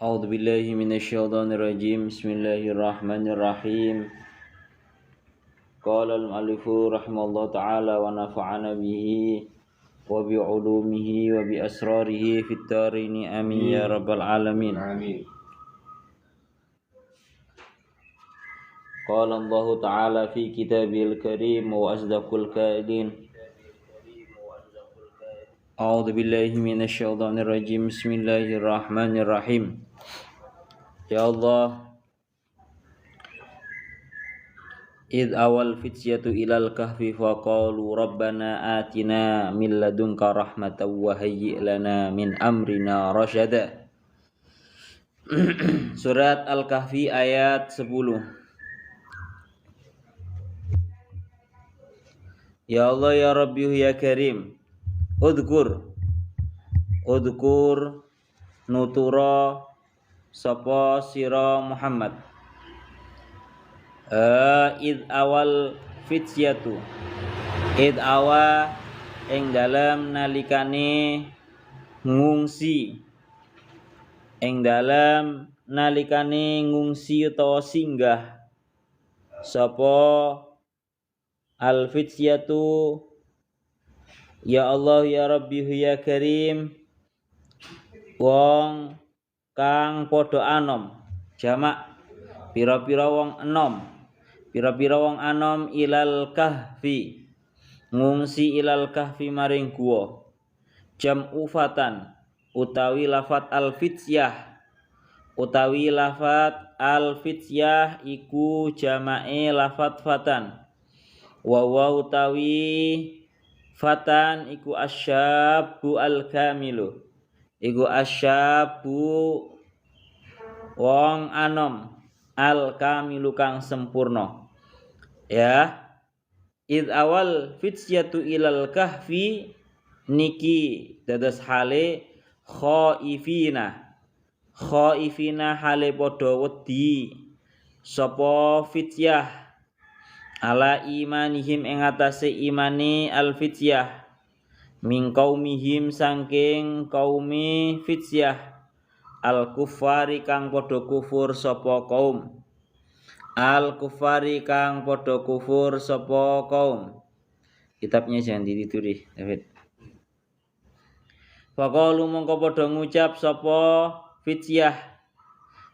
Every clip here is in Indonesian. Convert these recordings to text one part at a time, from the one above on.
A'udzu billahi minasyaitonir rajim. Bismillahirrahmanirrahim. Qala al-mu'allifu rahimallahu ta'ala wa nafa'ana bihi wa bi 'ulumihi wa bi asrarihi fid dharain amin ya rabbal alamin. Amin. Qala Allah ta'ala fi kitabil karim wa asdaqul qailin. A'udzu billahi minasyaitonir rajim. Bismillahirrahmanirrahim. Ya Allah, id awal fityatu ilal kahfi faqalu rabbana atina min ladunka rahmatan wa hayyi' lana min amrina rasyada. Surat Al-Kahfi ayat 10. Ya Allah ya Rabbi ya Karim, udhkur nutura sapa sira Muhammad. Id awal fityatu, id awa ing dalam nalikane ngungsi, ing dalam nalikane ngungsi utawa singgah sapa al fityatu ya Allah ya Rabbi ya Karim wong kang padha anom, jamak pira-pira wong enom, pira-pira wong anom ilal kahfi, ngungsi ilal kahfi maring guwa. Jam'u fatan utawi lafat al fityah, utawi lafat al fityah iku jamake lafat fatan. Wa utawi fatan iku asyabu al kamilu, iku asyabu wong anom al kamilu kang sempurna. Ya, id awal fityatu ilal kahfi niki dados hale khaifina hale padha wedi sapa fityah ala imanihim ing atase imani al fityah min qaumihim saking kaumi fityah al kufari kang padha kufur sapa kaum, al kufari kang padha kufur sapa kaum. Kitabnya jangan ditituri David. Faqalu mongko padha ngucap sapa fityah,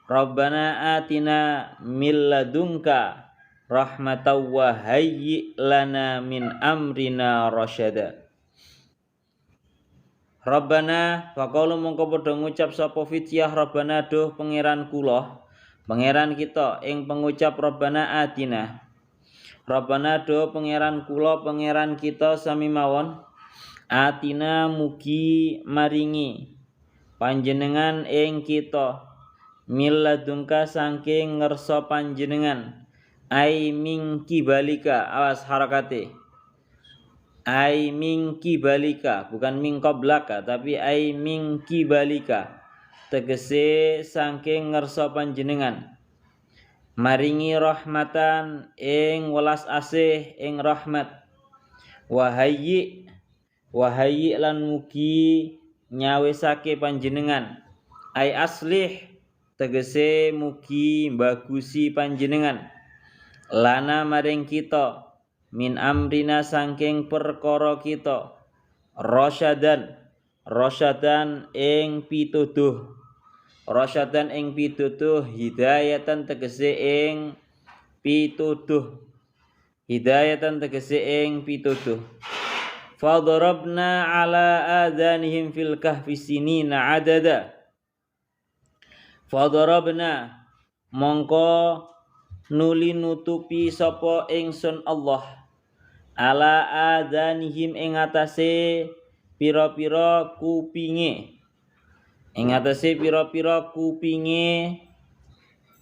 Rabbana atina min ladunka rahmatan wa hayyi' lana min amrina rasyada. Rabbana, faqalu mongko padha ngucap sapa fityah, Rabbana duh pangeran kula, pangeran kita ing pengucap Rabbana atina. Rabbana duh pangeran kula, pangeran kita sami mawon. Atina mugi maringi panjenengan ing kita mil ladungka saking ngersa panjenengan, ai min kibalika, awas harakate, ai min kibalika, bukan min qablaka tapi ai min kibalika, tegese saking ngersa panjenengan, maringi rahmatan ing welas asih ing rahmat, wahayyi lan mugi nyawisake panjenengan, ai aslih tegese mugi bagusi panjenengan, lana maring kita min amrina saking perkara kita, rasyadan ing pituduh, rasyadan ing pituduh, hidayatan tegese ing pituduh, hidayatan tegese ing pituduh. Fadarabna ala adhanihim fil kahfi sinina adada. Fadarabna mongko nuli nutupi sapa ingsun Allah ala adhanihim ing atase pira-pira kupinge, ing atase pira-pira kupinge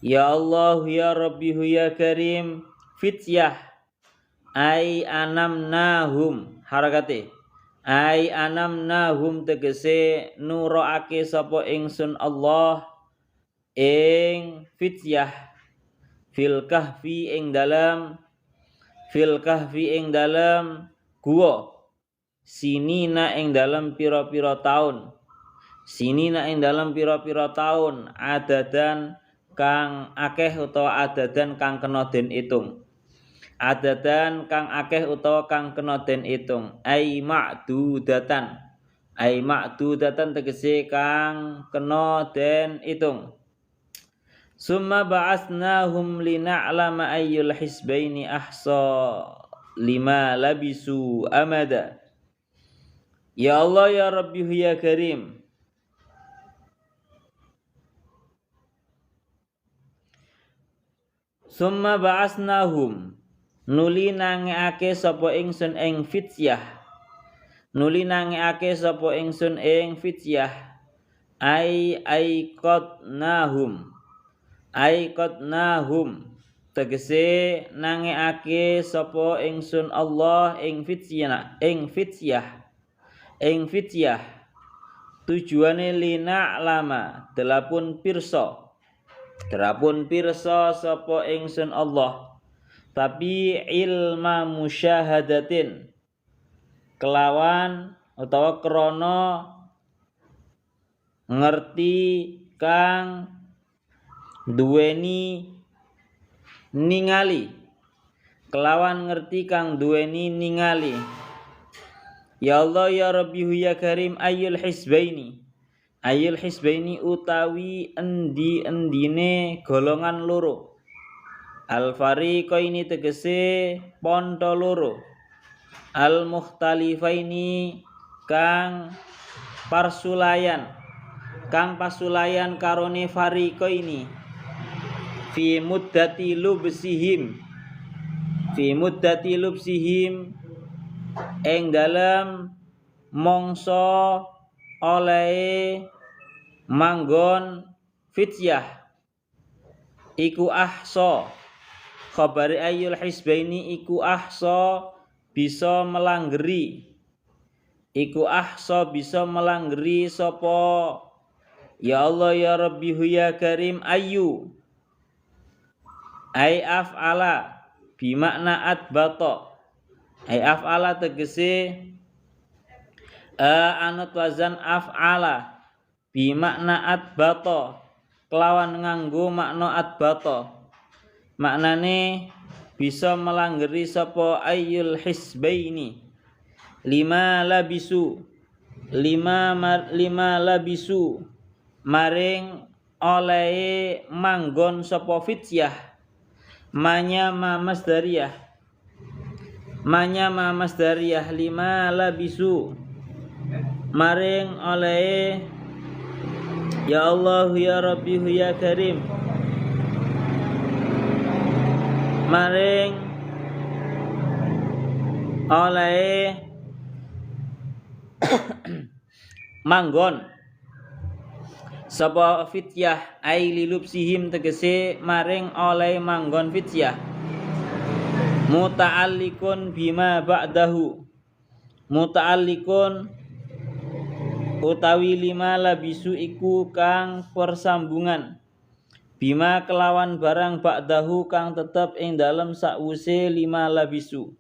ya Allah ya Rabbi ya Karim fityah ai anamnahum, harakate ai anamnahum tegese nuroake sapa ingsun Allah ing fityah fil kahfi ing dalam guwa, sinina ing dalam pira-pira taun, sinina ing dalam pira-pira taun, adadan kang akeh utawa adadan kang kena den itung. Adadan kang akeh utawa kang kena den itung. Ai ma'dudatan tegese kang kena den itung. Summa ba'atsnahum lina'lama ayyul hisbaini ahsa lima labisu amada. Ya Allah ya Rabbi ya Karim. Summa ba'atsnahum nuli nangeake sapa ingsun ing fityah. Nuli nangeake sapa ingsun ing fityah. Aikotnahum tegese nangeake sapa ingsun Allah ing fityah tujuane lina lama delapun pirsa sapa ingsun Allah tapi ilma musyahadatin kelawan utawa krana ngerti kang duweni ningali kelawan ngerti kang duweni ningali. Ya Allah ya Rabbi ya Karim ayyul hisbaini utawi endine golongan loro. Al fariqaini tegese ponto loro. Al mukhtalifaini kang pasulayan karone fariqaini fi muddati lubsihim ing dalam mangsa oleh manggon fityah iku ahsa khabari ayyul hisbaini iku ahsa bisa melanggeri sapa ya Allah ya Rabbi ya Karim ayu ai af'ala bimakna atbata ai af'ala tegese anut wazan af'ala bimakna atbata kelawan nganggo makna atbata maknane bisa melanggeri sapa ayyul hisbaini lima labisu maring oleh manggon sapa fityah manya ma masdariyah lima labisu maring oleh ya Allah ya Rabbi ya Karim maring oleh manggon sapa fityah ai lilubsihim tegese maring oleh manggon fityah muta'alliqun bima ba'dahu muta'alliqun utawi lima labisu iku kang persambungan bima kelawan barang ba'dahu kang tetep ing dalem sakwuse lima labisu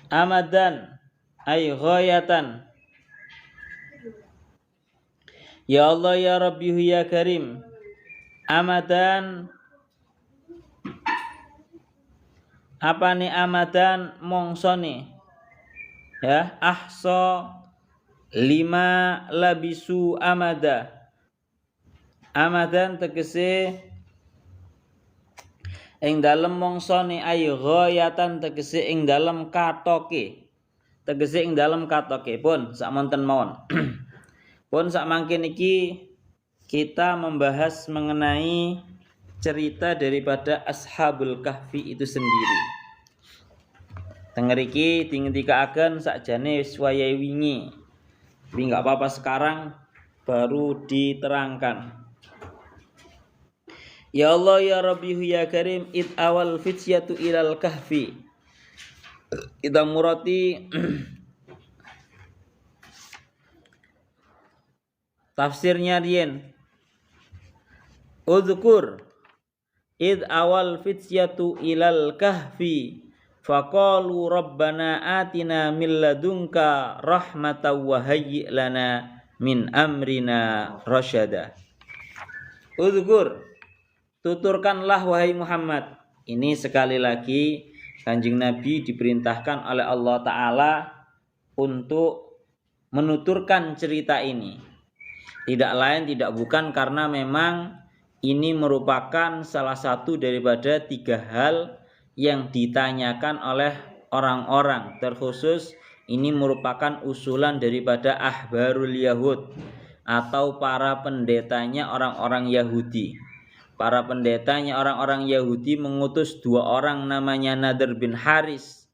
amadan ay ghayatan. Ya Allah ya Rabbi ya Karim amadan apane amadan mongsone ya ahsa lima labisu amadan tegese ing dalem mongsone ay ghayatan tegese ing dalem katoke pun sakmonten mawon. Pun sak mangkin iki kita membahas mengenai cerita daripada Ashabul Kahfi itu sendiri. Tenger iki dingendikaaken sakjane wis wayahe wingi. Tapi enggak apa-apa sekarang baru diterangkan. Ya Allah ya Rabbi ya Karim id awal fityatu ilal kahfi. Kita murati tafsirnya rien. Udzkur id awal fityatu ilal kahfi faqalu rabbana atina min ladunka rahmatan wa hayyi lana min amrina rasyada. Uzkur, tuturkanlah wahai Muhammad. Ini sekali lagi Kanjeng Nabi diperintahkan oleh Allah Ta'ala untuk menuturkan cerita ini. Tidak lain tidak bukan karena memang ini merupakan salah satu daripada 3 hal yang ditanyakan oleh orang-orang. Terkhusus ini merupakan usulan daripada ahbarul Yahud atau para pendetanya orang-orang Yahudi. Para pendetanya orang-orang Yahudi mengutus 2 orang namanya Nadr bin Haris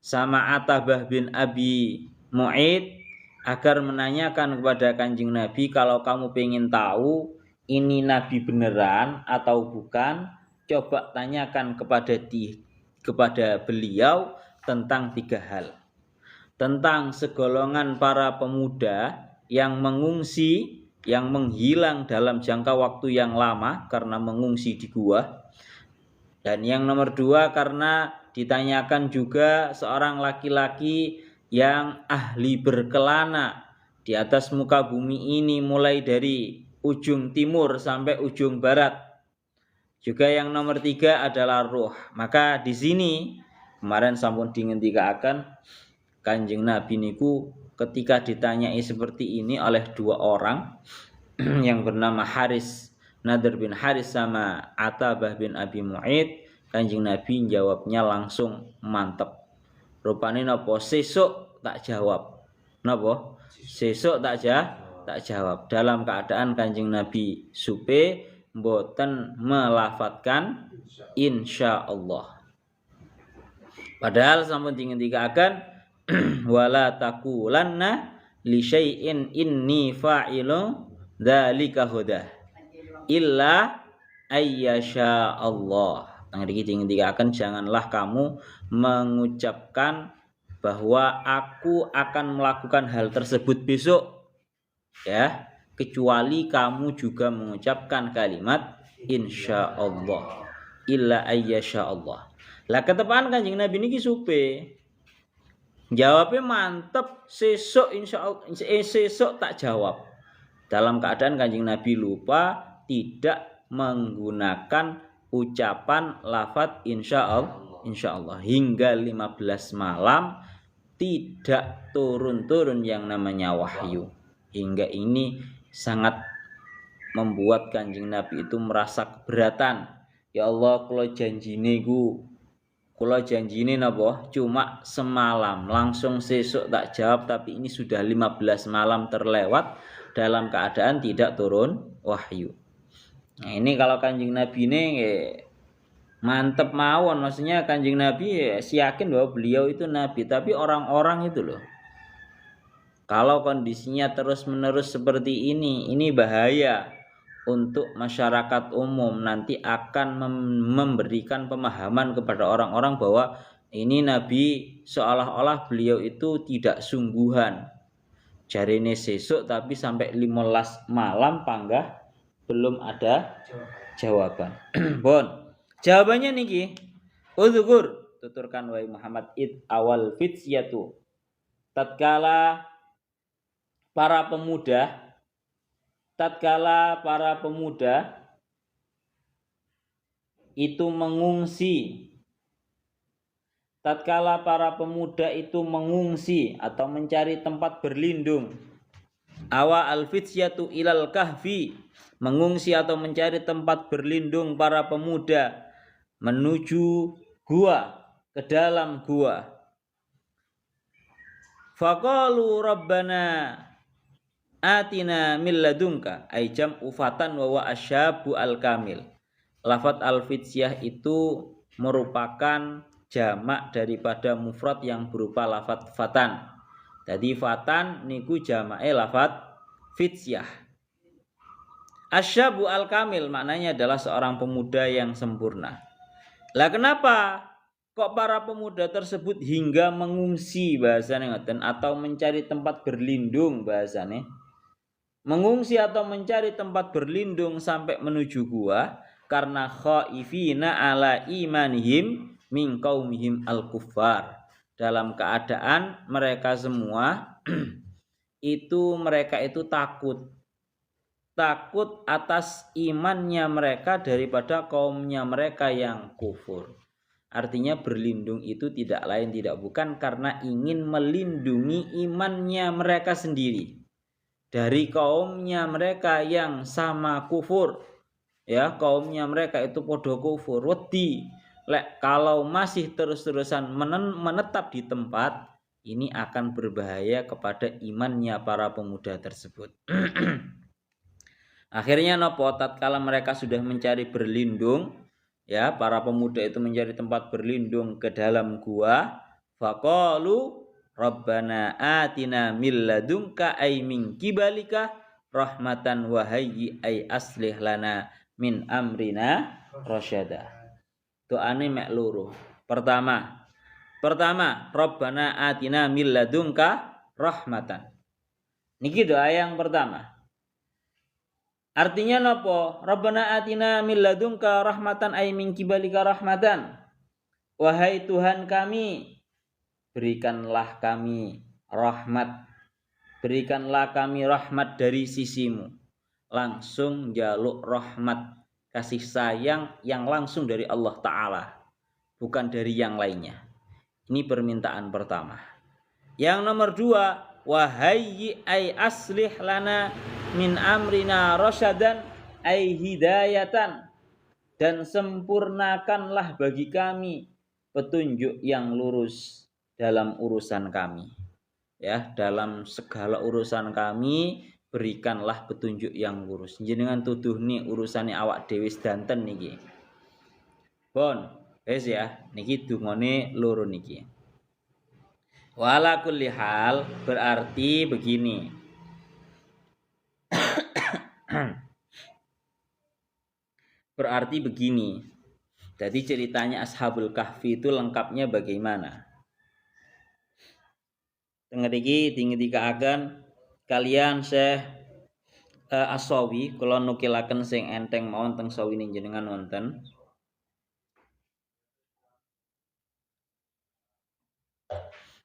sama Atabah bin Abi Mu'id agar menanyakan kepada Kanjeng Nabi, kalau kamu pengen tahu ini Nabi beneran atau bukan, coba tanyakan kepada beliau tentang 3 hal. Tentang segolongan para pemuda yang mengungsi, yang menghilang dalam jangka waktu yang lama karena mengungsi di gua. Dan yang nomor 2 karena ditanyakan juga seorang laki-laki yang ahli berkelana di atas muka bumi ini mulai dari ujung timur sampai ujung barat. Juga yang nomor 3 adalah ruh. Maka di sini kemarin sampun dingendikaken Kanjeng Nabi niku ketika ditanyai seperti ini oleh 2 orang yang bernama Nadr bin Haris sama Atabah bin Abi Mu'id, Kanjeng Nabi jawabnya langsung mantep. Rupane napa sesuk tak jawab. Napa? Sesuk tak jawab. Dalam keadaan Kanjeng Nabi supe mboten melafatkan insyaallah. Padahal sampun dingendikaken wala taqulanna li syai'in inni fa'ilu dzalika huda illa ayyasha Allah. Dikatakan janganlah kamu mengucapkan bahwa aku akan melakukan hal tersebut besok, ya, kecuali kamu juga mengucapkan kalimat insyaallah, illa ayyasha Allah. Lah ketepaan Kanjeng Nabi niki supe. Jawabnya mantep, sesuk insyaallah, sesuk tak jawab. Dalam keadaan Kanjeng Nabi lupa tidak menggunakan ucapan lafaz insyaallah hingga 15 malam tidak turun-turun yang namanya wahyu. Hingga ini sangat membuat Kanjeng Nabi itu merasa keberatan. Ya Allah, kula janjine napa cuma semalam, langsung sesuk tak jawab, tapi ini sudah 15 malam terlewat dalam keadaan tidak turun wahyu. Nah, ini kalau Kanjeng Nabi ini mantep mawon, maksudnya Kanjeng Nabi yakin bahwa beliau itu nabi, tapi orang-orang itu loh, kalau kondisinya terus-menerus seperti ini bahaya untuk masyarakat umum, nanti akan memberikan pemahaman kepada orang-orang bahwa ini nabi seolah-olah beliau itu tidak sungguhan. Jarine sesuk tapi sampai 15 malam panggah belum ada jawaban. Bon, jawabannya niki. Uzkur, tuturkan wahai Muhammad, id awal fityatu. Tatkala para pemuda itu mengungsi. Tatkala para pemuda itu mengungsi atau mencari tempat berlindung. Awa al-fityatu ilal kahfi, mengungsi atau mencari tempat berlindung para pemuda menuju gua, ke dalam gua. Faqalu rabbana atina min ladunka, ay jam'u fatan wa asyabu al-kamil. Lafaz al-fityah itu merupakan jamak daripada mufrad yang berupa lafaz fatan. Jadi fatan niku jamake lafaz fityah. Asyabu al-kamil maknanya adalah seorang pemuda yang sempurna. Lah kenapa kok para pemuda tersebut hingga mengungsi bahasanya ngoten, atau mencari tempat berlindung bahasanya? Mengungsi atau mencari tempat berlindung sampai menuju gua karena khaifina ala imanihim min qaumihim al-kuffar. Dalam keadaan mereka semua itu mereka itu takut atas imannya mereka daripada kaumnya mereka yang kufur. Artinya berlindung itu tidak lain tidak bukan karena ingin melindungi imannya mereka sendiri dari kaumnya mereka yang sama kufur. Ya, kaumnya mereka itu podo kufur. Wedi lek kalau masih terus-terusan menetap di tempat ini akan berbahaya kepada imannya para pemuda tersebut. Akhirnya nopo tatkala mereka sudah mencari berlindung, ya para pemuda itu mencari tempat berlindung ke dalam gua, faqalu rabbana atina min ladunka ay min kibalika rahmatan wa hayyi ay aslih lana min amrina rasyada. Doane mek loro. Pertama, rabbana atina min ladunka rahmatan. Niki doa yang pertama. Artinya napa? Rabbana atina min ladunka rahmatan ay min kibalika rahmatan. Wahai Tuhan kami, berikanlah kami rahmat. Berikanlah kami rahmat dari sisimu. Langsung jaluk rahmat, kasih sayang yang langsung dari Allah Ta'ala. Bukan dari yang lainnya. Ini permintaan pertama. Yang nomor dua, wahai ay aslih lana min amrina rasyadan ay hidayatan, dan sempurnakanlah bagi kami petunjuk yang lurus dalam urusan kami. Ya, dalam segala urusan kami berikanlah petunjuk yang lurus. Jenengan tuduh nih urusane awak dhewe sedanten niki. Bon, wis ya, niki dungane loro niki. Wala kulli hal berarti begini. Berarti begini. Jadi ceritanya Ashabul Kahfi itu lengkapnya bagaimana? Tengeriki dingetikaken kalian Syekh As-Sawi kula nukilaken sing enteng mawon teng sawine jenengan wonten.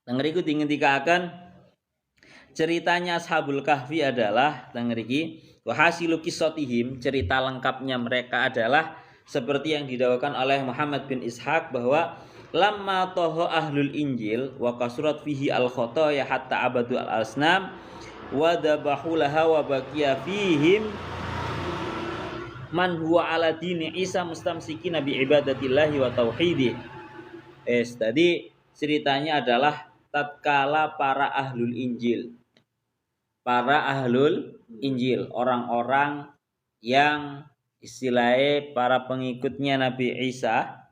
Tengeriki dingetikaken ceritanya Ashabul Kahfi adalah tengeriki wa hasilu qissatihim, cerita lengkapnya mereka adalah seperti yang didawakan oleh Muhammad bin Ishaq bahwa lamma toho ahlul Injil wa kasurat fihi al khotoya hatta abadu al asnam wa dabahu laha wa baqiya fihim man huwa ala dini Isa mustamsiki nabi ibadatillahi wa tauhidi. Tadi ceritanya adalah tatkala para ahlul Injil, orang-orang yang istilahnya para pengikutnya Nabi Isa,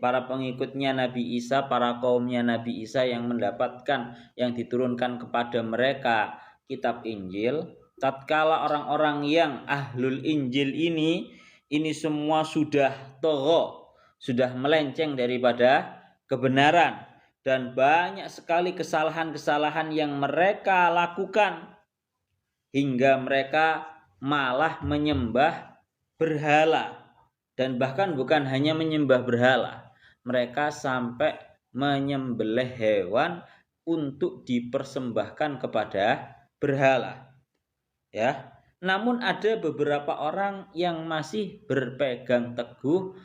para pengikutnya Nabi Isa, para kaumnya Nabi Isa yang mendapatkan, yang diturunkan kepada mereka kitab Injil. Tatkala orang-orang yang ahlul Injil ini semua sudah togo, sudah melenceng daripada kebenaran, dan banyak sekali kesalahan-kesalahan yang mereka lakukan hingga mereka malah menyembah berhala. Dan bahkan bukan hanya menyembah berhala, mereka sampai menyembelih hewan untuk dipersembahkan kepada berhala. Ya, namun ada beberapa orang yang masih berpegang teguh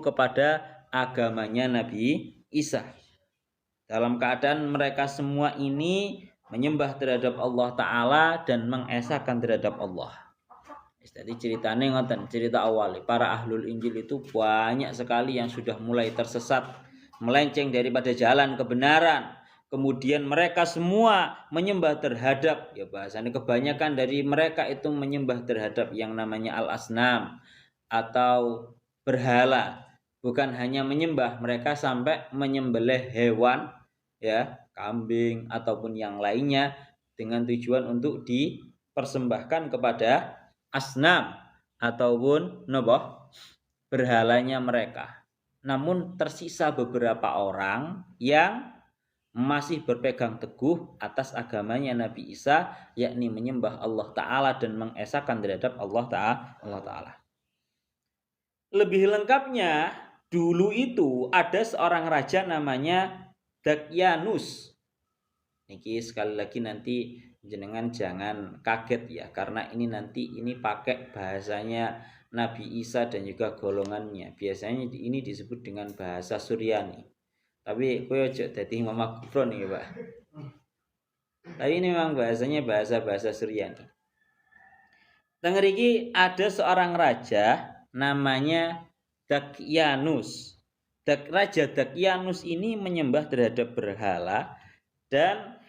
kepada agamanya Nabi Isa. Dalam keadaan mereka semua ini menyembah terhadap Allah Ta'ala dan mengesahkan terhadap Allah. Jadi ceritanya ngoten, cerita awal para ahlul Injil itu banyak sekali yang sudah mulai tersesat, melenceng daripada jalan kebenaran. Kemudian mereka semua menyembah terhadap, ya bahasanya kebanyakan dari mereka itu menyembah terhadap yang namanya al-asnam atau berhala. Bukan hanya menyembah, mereka sampai menyembelih hewan, ya, kambing ataupun yang lainnya dengan tujuan untuk dipersembahkan kepada asnam ataupun berhalanya mereka. Namun tersisa beberapa orang yang masih berpegang teguh atas agamanya Nabi Isa, yakni menyembah Allah Ta'ala dan mengesahkan terhadap Allah Ta'ala. Lebih lengkapnya, dulu itu ada seorang raja namanya Dakyanus. Niki sekali lagi nanti jenengan jangan kaget ya, karena ini nanti ini pakai bahasanya Nabi Isa dan juga golongannya. Biasanya ini disebut dengan bahasa Suryani. Tapi kowe aja dadi mama kufro nih, Pak. Tapi ini memang bahasanya bahasa Suryani. Tengeriki ada seorang raja namanya Dakyanus. Raja Dakyanus ini menyembah terhadap berhala dan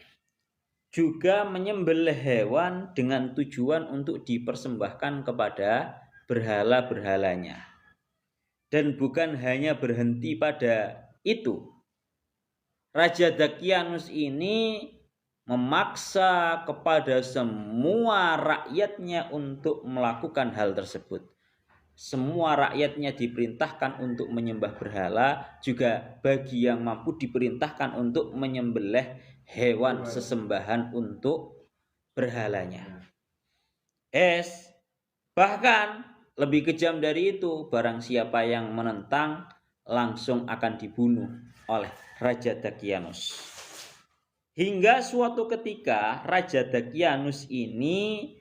juga menyembelih hewan dengan tujuan untuk dipersembahkan kepada berhala-berhalanya. Dan bukan hanya berhenti pada itu. Raja Dakyanus ini memaksa kepada semua rakyatnya untuk melakukan hal tersebut. Semua rakyatnya diperintahkan untuk menyembah berhala, juga bagi yang mampu diperintahkan untuk menyembelih hewan sesembahan untuk berhalanya. Bahkan lebih kejam dari itu, barang siapa yang menentang langsung akan dibunuh oleh Raja Dakyanus. Hingga suatu ketika Raja Dakyanus ini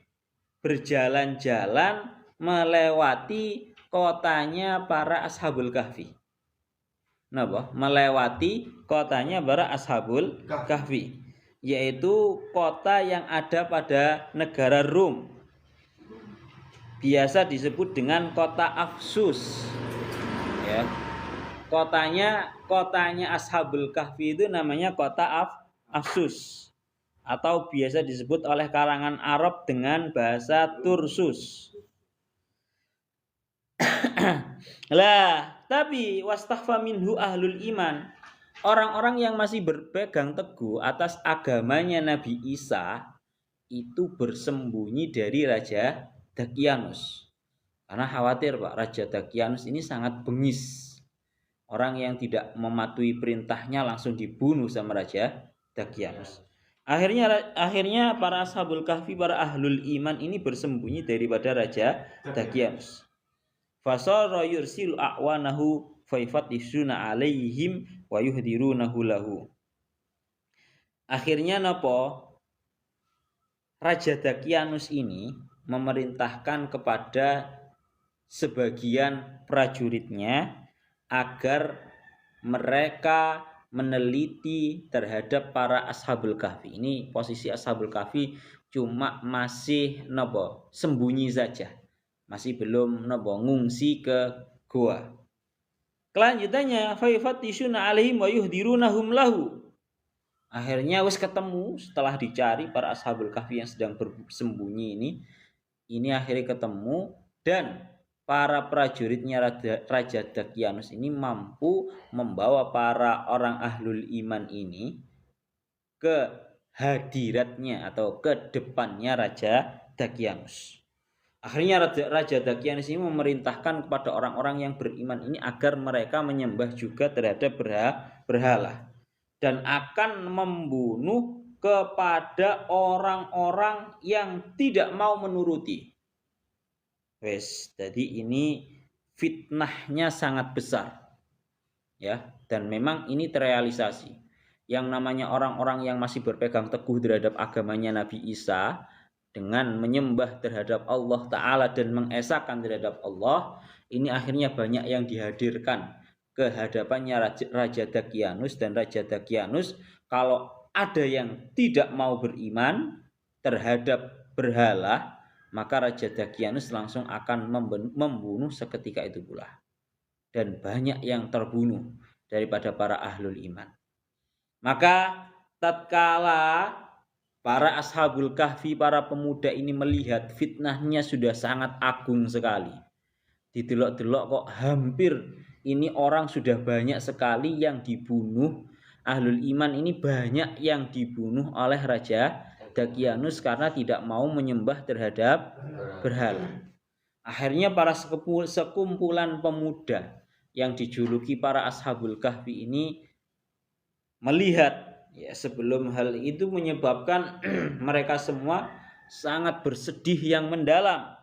berjalan-jalan melewati kotanya para Ashabul Kahfi. Napa? Melewati kotanya para Ashabul Kahfi, yaitu kota yang ada pada negara Rum. Biasa disebut dengan kota Afsus. Ya. Kotanya Ashabul Kahfi itu namanya kota Afsus, atau biasa disebut oleh kalangan Arab dengan bahasa Tursus. Lah, tapi wastaghfa minhu ahlul iman. Orang-orang yang masih berpegang teguh atas agamanya Nabi Isa itu bersembunyi dari Raja Dakyanus. Karena khawatir, Pak, Raja Dakyanus ini sangat bengis. Orang yang tidak mematuhi perintahnya langsung dibunuh sama Raja Dakyanus. Akhirnya para Ashabul Kahfi, para ahlul iman ini bersembunyi daripada Raja Dakyanus. Fasara yursilu a'wanahu faifatisuna alaihim wa yuhdirunahu lahu. Akhirnya napa? Raja Dakyanus ini memerintahkan kepada sebagian prajuritnya agar mereka meneliti terhadap para Ashabul Kahfi. Ini posisi Ashabul Kahfi cuma masih sembunyi saja. Masih belum ngungsi ke gua. Kelanjutannya faifatishuna alaihim wa yuhdirunahum lahu. Akhirnya wis ketemu setelah dicari para Ashabul Kahfi yang sedang bersembunyi ini akhirnya ketemu, dan para prajuritnya Raja Dakyanus ini mampu membawa para orang ahlul iman ini ke hadiratnya atau ke depannya Raja Dakyanus. Akhirnya Raja Dakyanus ini memerintahkan kepada orang-orang yang beriman ini agar mereka menyembah juga terhadap berhala dan akan membunuh kepada orang-orang yang tidak mau menuruti. Jadi ini fitnahnya sangat besar, ya, dan memang ini terrealisasi. Yang namanya orang-orang yang masih berpegang teguh terhadap agamanya Nabi Isa dengan menyembah terhadap Allah Ta'ala dan mengesahkan terhadap Allah, ini akhirnya banyak yang dihadirkan ke hadapannya Raja Dakyanus, dan Raja Dakyanus kalau ada yang tidak mau beriman terhadap berhala, maka Raja Dakyanus langsung akan membunuh seketika itu pula. Dan banyak yang terbunuh daripada para ahlul iman. Maka tatkala para Ashabul Kahfi, para pemuda ini melihat fitnahnya sudah sangat agung sekali. Didelok-delok kok hampir ini orang sudah banyak sekali yang dibunuh. Ahlul iman ini banyak yang dibunuh oleh Raja Dakyanus karena tidak mau menyembah terhadap berhala. Akhirnya para sekumpulan pemuda yang dijuluki para Ashabul Kahfi ini melihat, ya, sebelum hal itu menyebabkan mereka semua sangat bersedih yang mendalam.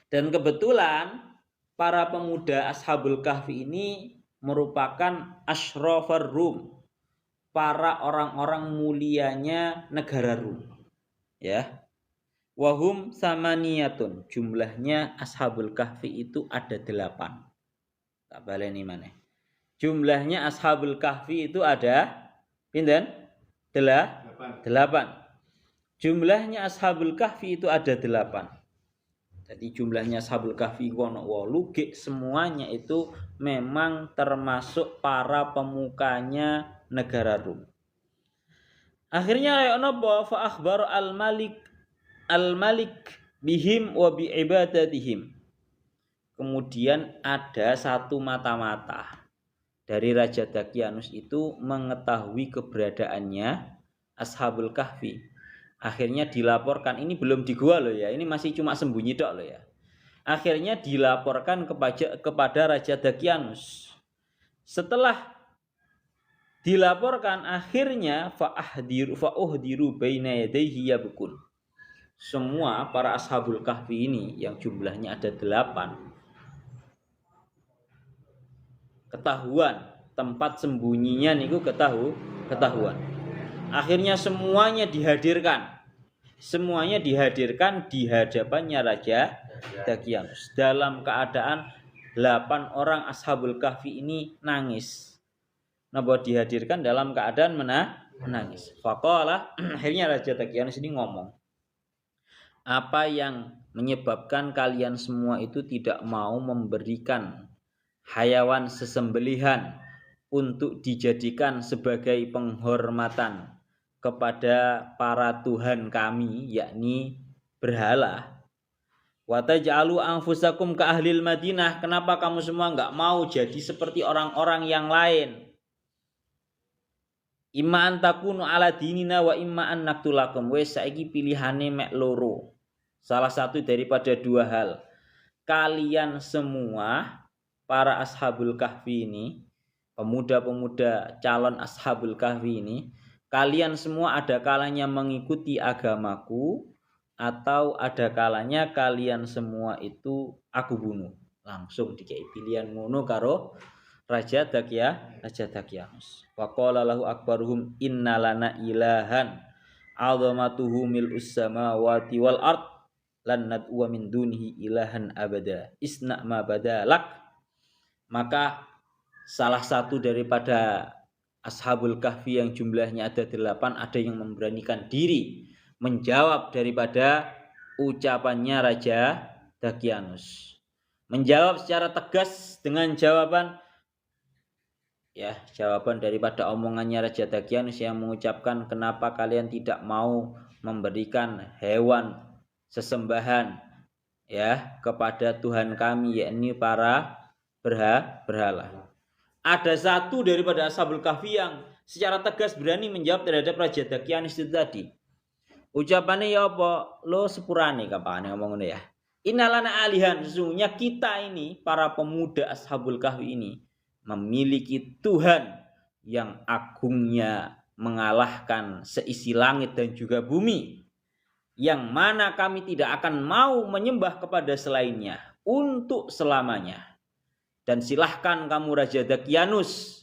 Dan kebetulan para pemuda Ashabul Kahfi ini merupakan ashrafar Rum, para orang-orang mulianya negara Rum. Ya. Wahum samaniyatun, jumlahnya Ashabul Kahfi itu ada 8. Tak baleni maneh. Jumlahnya Ashabul Kahfi itu ada pinten? 8. Jumlahnya Ashabul Kahfi itu ada 8. Jadi jumlahnya Ashabul Kahfi ono 8, semuanya itu memang termasuk para pemukanya negara Rum. Akhirnya ayo napa fa akhbar al-Malik bihim wa bi ibadatihim. Kemudian ada satu mata-mata dari Raja Dakianus itu mengetahui keberadaannya Ashabul Kahfi. Akhirnya dilaporkan, ini belum di gua loh ya, ini masih cuma sembunyi dok loh ya. Akhirnya dilaporkan kepada Raja Dakianus. Setelah dilaporkan, akhirnya fa'uhdiru baina yadayhi yabkun. Semua para Ashabul Kahfi ini yang jumlahnya ada 8, ketahuan tempat sembunyinya niku ketahuan. Akhirnya semuanya dihadirkan di hadapannya Raja Dakianus dalam keadaan 8 orang Ashabul Kahfi ini nangis. Napa dihadirkan dalam keadaan menangis. Faqala, akhirnya Raja Dakianus ini ngomong, apa yang menyebabkan kalian semua itu tidak mau memberikan hayawan sesembelihan untuk dijadikan sebagai penghormatan kepada para Tuhan kami, yakni berhala? Wa taj'alu anfusakum ka ahlil Madinah, kenapa kamu semua enggak mau jadi seperti orang-orang yang lain? Imma antakunu ala dinina wa imma an naktulakum. Wes saiki pilihane mek loro. Salah satu daripada 2 hal. Kalian semua para Ashabul Kahfi ini, pemuda-pemuda calon Ashabul Kahfi ini, kalian semua ada kalanya mengikuti agamaku atau ada kalanya kalian semua itu aku bunuh. Langsung dikei pilihan ngono karo Raja Dakianus. Wa qala lahu akbaruhum innalana ilahan 'azamatuhu mil'us samawati wal ard lan nad'u min dunihi ilahan abada isna ma badalak. Maka salah satu daripada Ashabul Kahfi yang jumlahnya ada 8, ada yang memberanikan diri menjawab daripada ucapannya Raja Dakianus. Menjawab secara tegas dengan jawaban daripada omongannya Raja Dakianus yang mengucapkan, kenapa kalian tidak mau memberikan hewan sesembahan ya kepada Tuhan kami, yakni para berhala. Ada satu daripada Ashabul Kahfi yang secara tegas berani menjawab terhadap Raja Dakianus itu tadi. Ucapannya ya apa? Lo sepurane kapane ngomong ngono ya. Innalana alihan, sesungguhnya kita ini para pemuda Ashabul Kahfi ini memiliki Tuhan yang agungnya mengalahkan seisi langit dan juga bumi, yang mana kami tidak akan mau menyembah kepada selainnya untuk selamanya. Dan silahkan kamu Raja Dakianus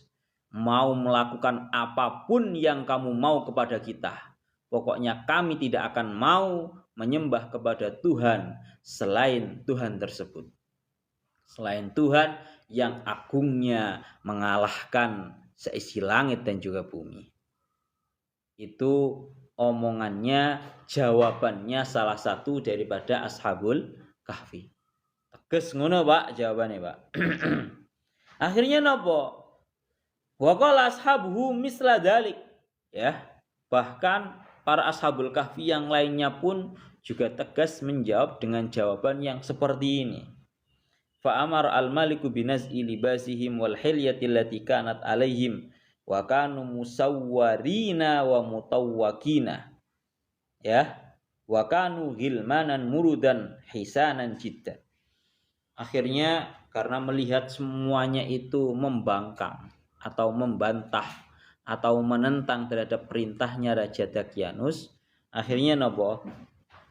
mau melakukan apapun yang kamu mau kepada kita. Pokoknya kami tidak akan mau menyembah kepada Tuhan selain Tuhan tersebut. Selain Tuhan yang agungnya mengalahkan seisi langit dan juga bumi. Itu omongannya, jawabannya salah satu daripada Ashabul Kahfi. Tegas ngono Pak jawabannya Pak. Akhirnya napa? Wa qala ashabuhu misla dalik. Ya, bahkan para Ashabul Kahfi yang lainnya pun juga tegas menjawab dengan jawaban yang seperti ini. Fa amar al-maliku binaz'i libasihim wal hilyati allati kanat alaihim wa kanu musawwarina wa mutawwakina. Ya, wa kanu ghilmanan murudan hisanan jiddan. Akhirnya karena melihat semuanya itu membangkang atau membantah atau menentang terhadap perintahnya Raja Dakianus, akhirnya napa?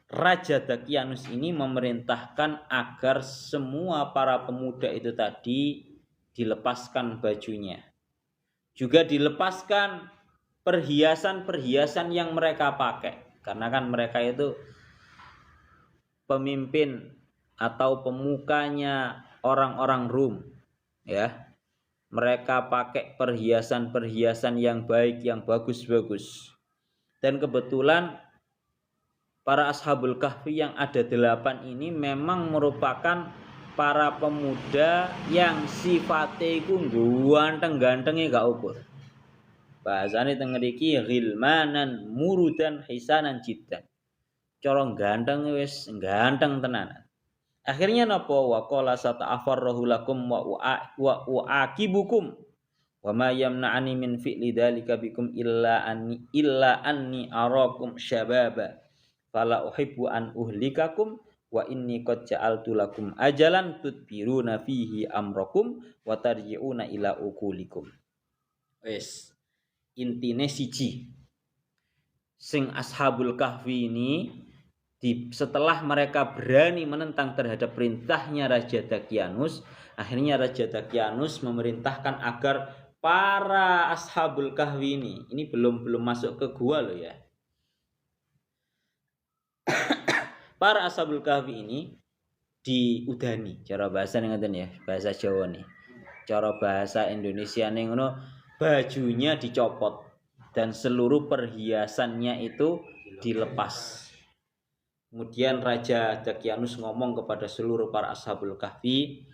Raja Dakianus ini memerintahkan agar semua para pemuda itu tadi dilepaskan bajunya. Juga dilepaskan perhiasan-perhiasan yang mereka pakai. Karena kan mereka itu pemimpin atau pemukanya orang-orang Rum, ya. Mereka pakai perhiasan-perhiasan yang baik, yang bagus-bagus. Dan kebetulan para Ashabul Kahfi yang ada 8 ini memang merupakan para pemuda yang sifatnya iku ganteng-gantenge gak ukur. Bahasane teng mriki ghilmanan murudan hisanan jiddan. Cara ganteng wis ganteng tenanan. Akhirnya napa waqala sata'afarrahu lakum wa uaqibukum wa ma yamna'ani min fi'li dzalika bikum illa anni arakum syababa fala uhibbu an uhlikakum wa inni qad ja'altu lakum ajalan tudbiruna fihi amrakum wa tarji'una ila uqulikum. Wis intine siji, sing Ashabul Kahfi ini setelah mereka berani menentang terhadap perintahnya Raja Dakianus, akhirnya Raja Dakianus memerintahkan agar para Ashabul Kahfi ini belum masuk ke gua loh ya. Para Ashabul Kahfi ini diudani, cara bahasa ngoten ya, bahasa Jawa nih. Cara bahasa Indonesia nih ngono, bajunya dicopot dan seluruh perhiasannya itu dilepas. Kemudian Raja Dakianus ngomong kepada seluruh para Ashabul Kahfi,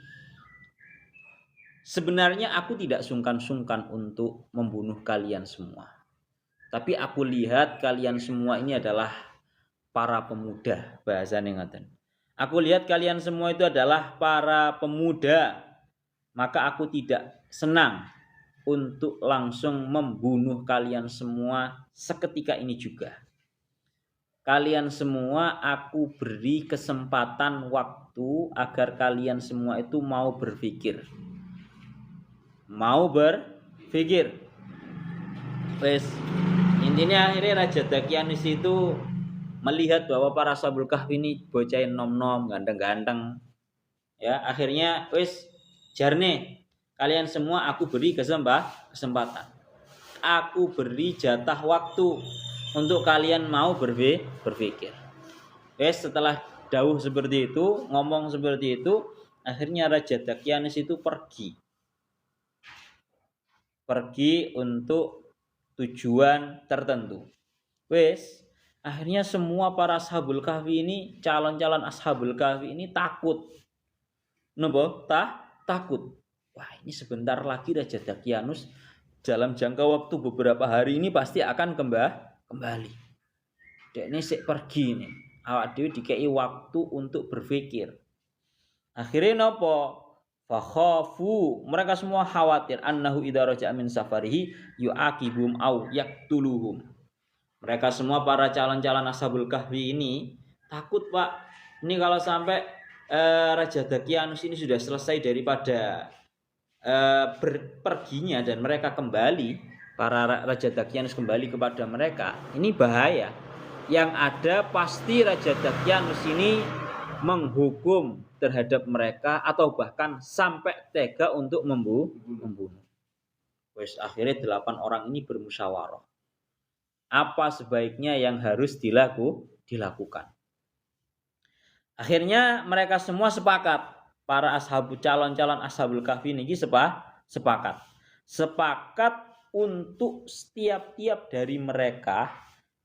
sebenarnya aku tidak sungkan-sungkan untuk membunuh kalian semua. Tapi aku lihat kalian semua ini adalah para pemuda, bahasane ngoten. Aku lihat kalian semua itu adalah para pemuda, maka aku tidak senang untuk langsung membunuh kalian semua seketika ini juga. Kalian semua aku beri kesempatan waktu agar kalian semua itu mau berpikir. Wes, intinya akhirnya Raja Dakianus itu melihat bahwa para Ashabul Kahfi ini bocah nom-nom, ganteng-ganteng. Ya, akhirnya wes jarne kalian semua aku beri kesempatan. Aku beri jatah waktu untuk kalian mau berpikir. Wes, setelah dawuh seperti itu, ngomong seperti itu, akhirnya Raja Dakianus itu pergi untuk tujuan tertentu. Wes, akhirnya semua para Ashabul Kahfi ini, calon-calon Ashabul Kahfi ini takut. Napa? Takut. Wah, ini sebentar lagi Raja Dakianus dalam jangka waktu beberapa hari ini pasti akan kembali. Dek ini sik pergi nih. Awak dhewe dikei waktu untuk berpikir. Akhirnya napa? Fakhafu, mereka semua khawatir annahu idza raja'a min safarihi yu'aqibum au yaqtuluhum. Mereka semua para calon-calon Ashabul Kahfi ini takut, Pak. Ini kalau sampai Raja Dakianus ini sudah selesai daripada perginya dan mereka kembali, para Raja Dakianus kembali kepada mereka, ini bahaya. Yang ada pasti Raja Dakianus ini menghukum terhadap mereka atau bahkan sampai tega untuk membunuh. Wes, akhirnya 8 orang ini bermusyawarah. Apa sebaiknya yang harus dilakukan? Akhirnya mereka semua sepakat. Para calon-calon Ashabul Kahfi ini sepakat untuk setiap dari mereka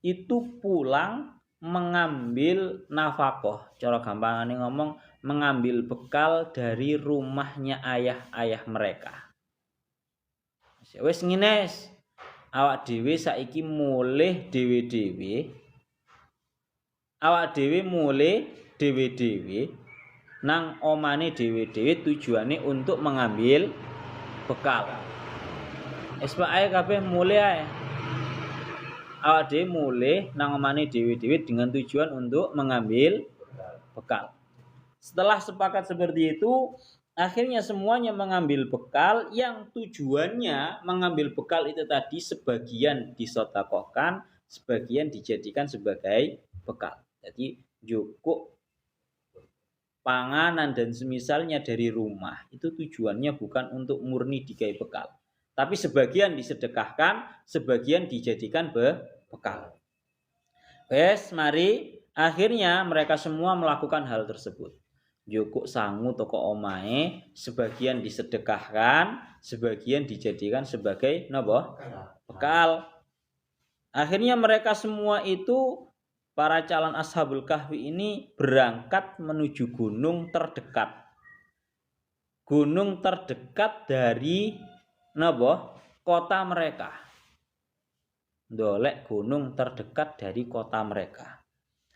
itu pulang mengambil nafkah. Cara gampangane ngomong, mengambil bekal dari rumahnya ayah mereka. Wis ngene, awak dhewe saiki mulih dhewe-dhewe. Awak dhewe mulih dhewe-dhewe nang omane dhewe-dhewe, tujuane untuk mengambil bekal. Wis ae kabeh mulih ae. Awak dhewe mulih nang omane dhewe-dhewe dengan tujuan untuk mengambil bekal. Setelah sepakat seperti itu, akhirnya semuanya mengambil bekal yang tujuannya mengambil bekal itu tadi sebagian disedekahkan, sebagian dijadikan sebagai bekal. Jadi cukup panganan dan semisalnya dari rumah itu tujuannya bukan untuk murni digawe bekal, Tapi sebagian disedekahkan, sebagian dijadikan bekal. Wes, mari akhirnya mereka semua melakukan hal tersebut. Jukuk sangu toko omae, sebagian disedekahkan, sebagian dijadikan sebagai napa? Bekal. Akhirnya mereka semua itu, para calon ashabul kahfi ini berangkat menuju gunung terdekat. Gunung terdekat dari napa? Kota mereka. Ndolek gunung terdekat dari kota mereka.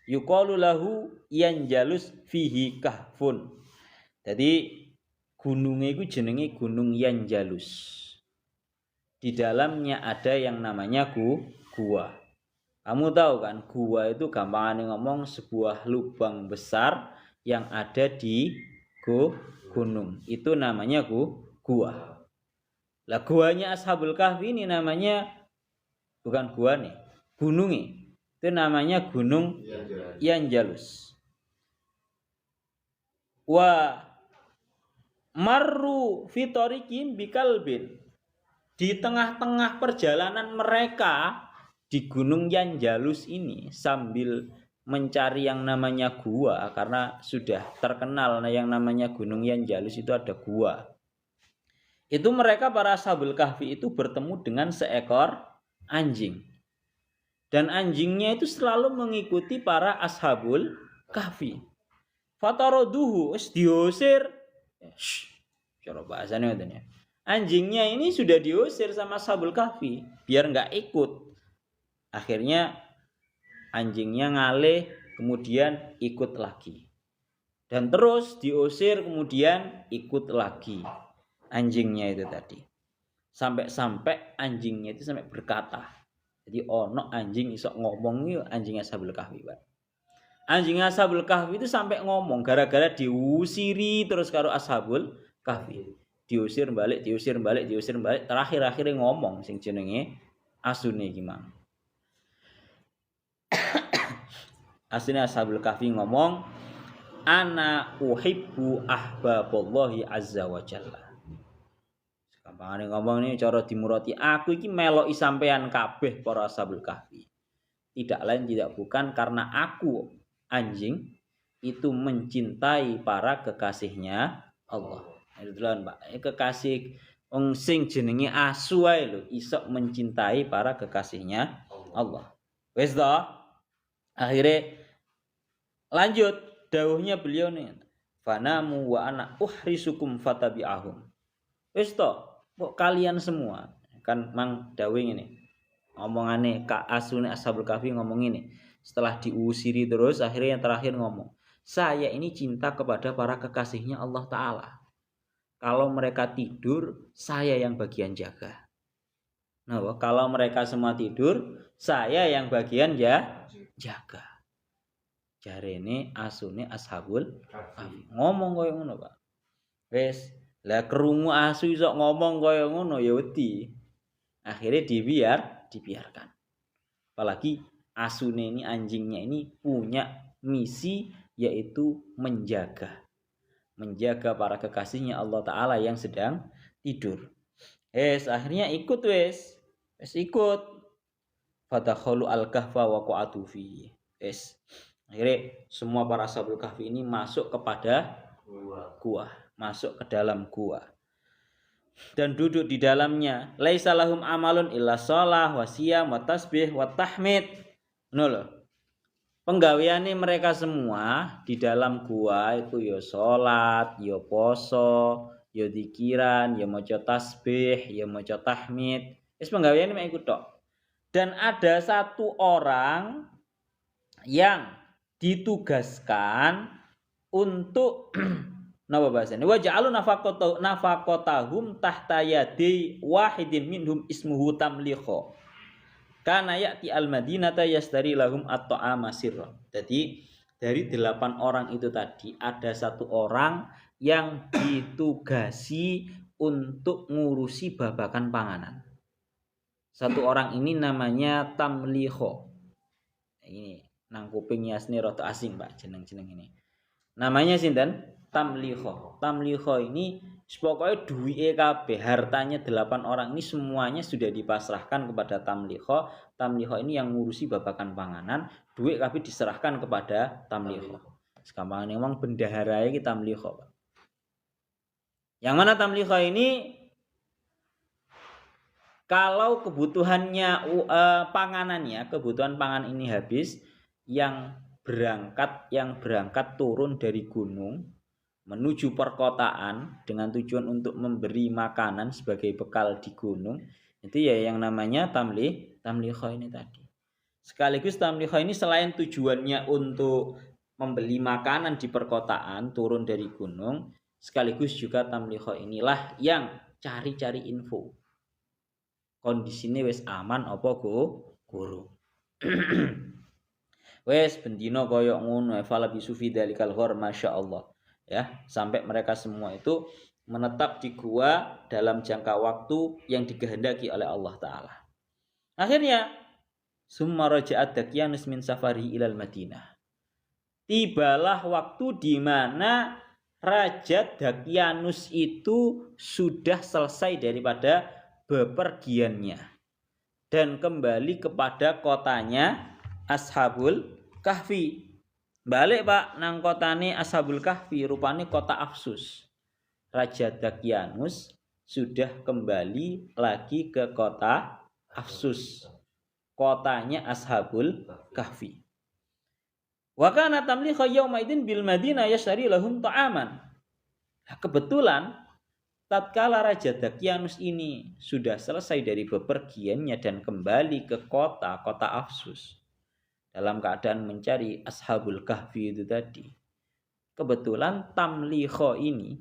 Yuqalu lahu Yanjalus fihi kahfun. Jadi gunungnya itu jenenge Gunung Yanjalus. Di dalamnya ada yang namanya gua. Kamu tahu kan, gua itu gampangane ngomong sebuah lubang besar yang ada di gunung. Itu namanya gua. Lah guanya Ashabul Kahfi ini namanya bukan gua nih, gunungnya. Itu namanya Gunung Yanjalus. Wa marru fitorikim bikalbin. Di tengah-tengah perjalanan mereka di Gunung Yanjalus ini sambil mencari yang namanya gua, karena sudah terkenal yang namanya Gunung Yanjalus itu ada gua. Itu mereka para Ashabul Kahfi itu bertemu dengan seekor anjing. Dan anjingnya itu selalu mengikuti para Ashabul Kahfi. Fataroduhu, diusir. Cara bahasanya itu ya. Anjingnya ini sudah diusir sama Ashabul Kahfi biar nggak ikut. Akhirnya anjingnya ngalih, kemudian ikut lagi. Dan terus diusir, kemudian ikut lagi. Anjingnya itu tadi. Sampai anjingnya itu sampai berkata. Jadi ono anjing iso ngomong itu anjing Ashabul Kahfi, Pak. Anjing Ashabul Kahfi itu sampai ngomong gara-gara diusiri terus karo Ashabul Kahfi. Diusir balik, terakhir-akhirnya ngomong sing jenenge asune iki mang. Asline Ashabul Kahfi ngomong, ana uhibbu ahbaballahi azza wa jalla. Gampangane ngomong ini cara dimurati, aku iki meloki sampean kabeh para Ashabul Kahfi. Tidak lain tidak bukan karena aku anjing itu mencintai para kekasihnya Allah. Itu duluan, Pak. Kekasih wong sing jenenge asu ae lho iso mencintai para kekasihnya Allah. Wis to? Akhirnya lanjut dawuhnya beliau nih. Fanamu wa ana uhrisukum fatabi'ahum. Wis to? Kok kalian semua kan mang dawing ini ngomongane Kak Asune Ashabul Kahfi ngomong ini setelah diusiri terus akhirnya yang terakhir ngomong, saya ini cinta kepada para kekasihnya Allah Ta'ala. Kalau mereka tidur saya yang bagian jaga. Nah, kalau mereka semua tidur saya yang bagian jaga. Jarene Asune Ashabul Kahfi ngomong koyo ngono, Pak. Wis lah krungu asu iso ngomong kaya ngono ya wedi. Akhirnya dibiarkan. Apalagi asune ini anjingnya ini punya misi yaitu menjaga para kekasihnya Allah Ta'ala yang sedang tidur. Akhirnya ikut ikut. Fadakhalu al-kahfa wa qa'adu fi. Akhirnya semua para Ashabul Kahfi ini masuk kepada gua. Masuk ke dalam gua dan duduk di dalamnya. Laisa lahum amalun illa shalah wa siyam wa tasbih wa tahmid. Ngono lho. Penggaweane mereka semua di dalam gua itu ya salat, ya poso, ya zikiran, ya maca tasbih, ya maca tahmid. Wis penggaweane mek iku tok. Dan ada satu orang yang ditugaskan untuk napa bahasane wa ja'alu nafaqatahum tahta yadi wahidin minhum ismuhu tamlikha kana ya'ti al-madinata yasdari lahum at-ta'ama sirra. Jadi dari 8 orang itu tadi ada satu orang yang ditugasi untuk ngurusi babakan panganan. Satu orang ini namanya Tamlikha. Ini nang kuping asli rada asing, Pak, jeneng-jeneng ini. Namanya sinten? Tamlikho. Tamlikho ini pokoknya duwike kabeh, hartanya 8 orang ini semuanya sudah dipasrahkan kepada Tamlikho. Tamlikho ini yang ngurusi babakan panganan, duit kabeh diserahkan kepada Tamlikho. Sekarang memang bendahara iki Tamlikho. Yang mana Tamlikho ini kalau kebutuhannya panganannya, kebutuhan pangan ini habis, yang berangkat turun dari gunung menuju perkotaan dengan tujuan untuk memberi makanan sebagai bekal di gunung, itu ya yang namanya tamlikho ini tadi. Sekaligus tamlikho ini selain tujuannya untuk membeli makanan di perkotaan turun dari gunung, sekaligus juga tamlikho inilah yang cari-cari info. Kondisine wis aman apa guru. Wes bendino koyok ngono fala bisufi dalikal ghor masyaallah ya, sampai mereka semua itu menetap di gua dalam jangka waktu yang dikehendaki oleh Allah taala. Akhirnya summa raja'at Dakyanus min safari ilal Madinah. Tibalah waktu di mana Raja Dakyanus itu sudah selesai daripada bepergiannya dan kembali kepada kotanya Ashabul Kahfi. Balik Pak nang kotane Ashabul Kahfi, rupane kota Afsus. Raja Dakyanus sudah kembali lagi ke kota Afsus, kotanya Ashabul Kahfi. Wa kana tamlikha yauma idzin bil Madinah yashtari lahum ta'aman. Nah, kebetulan tatkala Raja Dakyanus ini sudah selesai dari bepergiannya dan kembali ke kota Afsus dalam keadaan mencari Ashabul Kahfi itu tadi. Kebetulan Tamlikho ini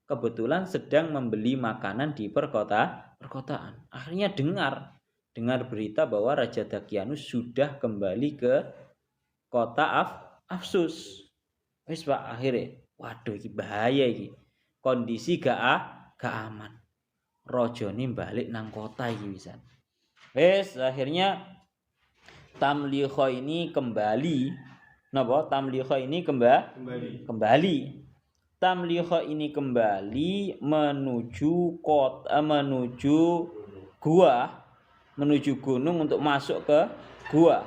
kebetulan sedang membeli makanan di perkotaan. Akhirnya dengar berita bahwa Raja Dakyanus sudah kembali ke kota Afsus. Wis Pak, akhirnya waduh iki bahaya iki. Kondisi gak aman. Rajane balik nang kota iki pisan. Wis akhirnya Tamlikho ini kembali. Napa? Tamlikho ini kembali. Tamlikho ini kembali menuju kota, menuju gunung untuk masuk ke gua.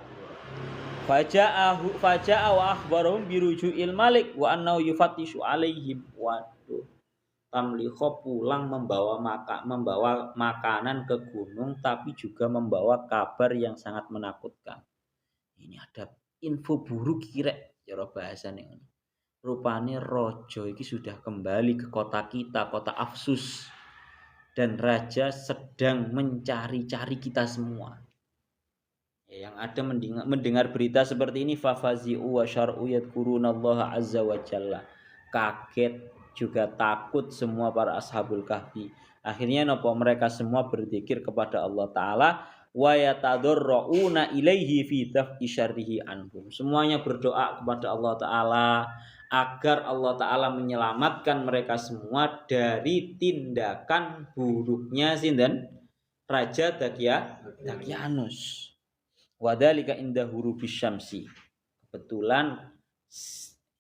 Faja'a wa akhbarahum biruju'il malik wa annahu yufattishu alaihim. Waduh. Tamlikho pulang membawa makanan ke gunung, tapi juga membawa kabar yang sangat menakutkan. Ini ada info buruk kira cara bahasane. Rupane raja iki sudah kembali ke kota kita, kota Afsus. Dan raja sedang mencari-cari kita semua. Yang ada mendengar berita seperti ini fafazi'u wa syar'u yadhkurunallaha azza wa jalla. Kaget juga takut semua para Ashabul Kahfi. Akhirnya nopo mereka semua berzikir kepada Allah taala wa yatadarrauna ilaihi fi daf'i syarrihi anhum. Semuanya berdoa kepada Allah taala agar Allah taala menyelamatkan mereka semua dari tindakan buruknya sinten Raja Dakyanus. Wadzalika inda hurufis syamsi. Kebetulan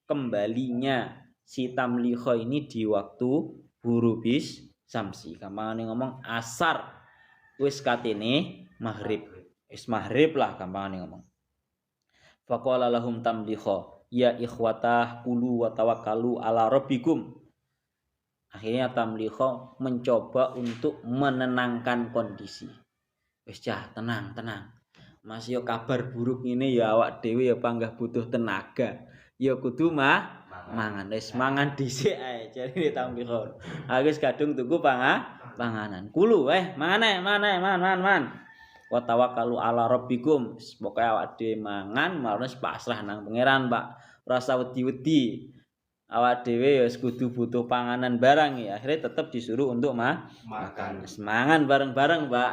kembalinya si Tamlikho ini di waktu hurufis samsi. Gampangane ngomong asar wis katene maghrib. Wis maghrib lah gampangane ngomong. Faqala lahum Tamlikho, ya ikhwatah kulu wa tawakkalu ala rabbikum. Akhirnya Tamlikho mencoba untuk menenangkan kondisi. Wis cah, tenang. Mas yo kabar buruk ini ya awak dhewe ya panggah butuh tenaga. Ya kudu mangan. Wis mangan dhisik ae jarine Tamlikho. Aku wis kadung tuku panganan. Kulu mangan. Wa tawakkalu ala rabbikum. Pokoke awak dhewe mangan marane pasrah nang pangeran, Pak. Ora usah wedi-wedi. Awak dhewe ya kudu butuh panganan barang ya. Akhirnya tetap disuruh untuk makan. Mangan bareng-bareng, Pak.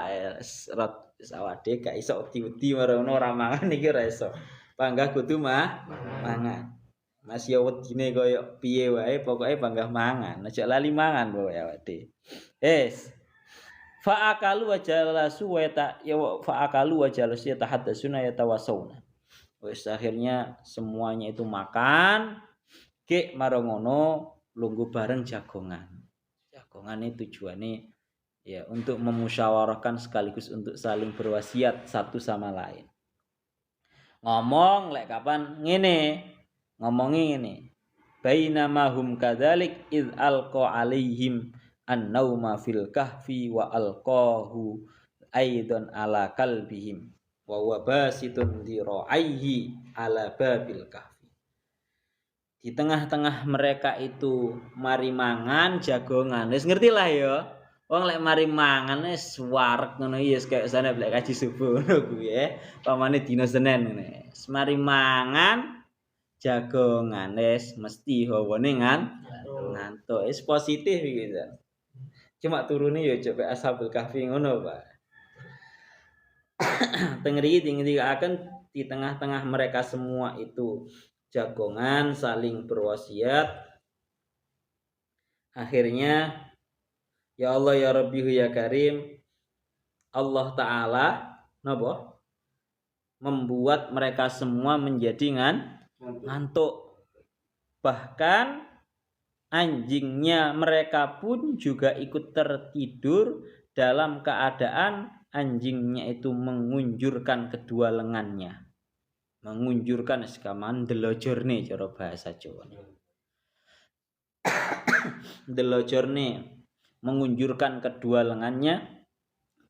Wis awak dhewe gak iso wedi-wedi marono ora mangan iki ora iso. Panggah kudu mangan. Mas yo wedine koyo piye wae pokoke panggah mangan. Aja lali mangan pokoke awak dhewe. Fa'akalu wa jalasu yatahaddatsuna yatawassauna. Wis akhirnya semuanya itu makan, Gek marang ngono lungguh bareng jagongan. Jagongan itu tujuannya ya untuk memusyawarahkan sekaligus untuk saling berwasiat satu sama lain. Ngomong lek kapan ngene, ngomongi ngene. Bainama hum kadzalik id alqa alaihim an-nauma fil kahfi wa alqahu aidan ala kalbihim wa huwa basitun diraihi ala babil kahfi. Di tengah-tengah mereka itu mari mangan jagongan. Wis ngerti lah ya. Wong lek mari mangan wis wareg ngono ya kaya sana lek kaji subuh ngono kuwi ya. Pamane dina Senin ngene. Mari mangan jagongan wis mesti hawane ngantuk. Wis positif iki gitu. Cuma turune ya coba Ashabul Kahfi ngono, Pak. Tengeri akan di tengah-tengah mereka semua itu jagongan saling berwasiat. Akhirnya ya Allah ya Rabbi ya Karim, Allah Ta'ala napa? Membuat mereka semua menjadi ngantuk. Bahkan anjingnya mereka pun juga ikut tertidur dalam keadaan anjingnya itu mengunjurkan kedua lengannya. Mengunjurkan sekaman delojorne cara bahasa Jawa. Delojorne mengunjurkan kedua lengannya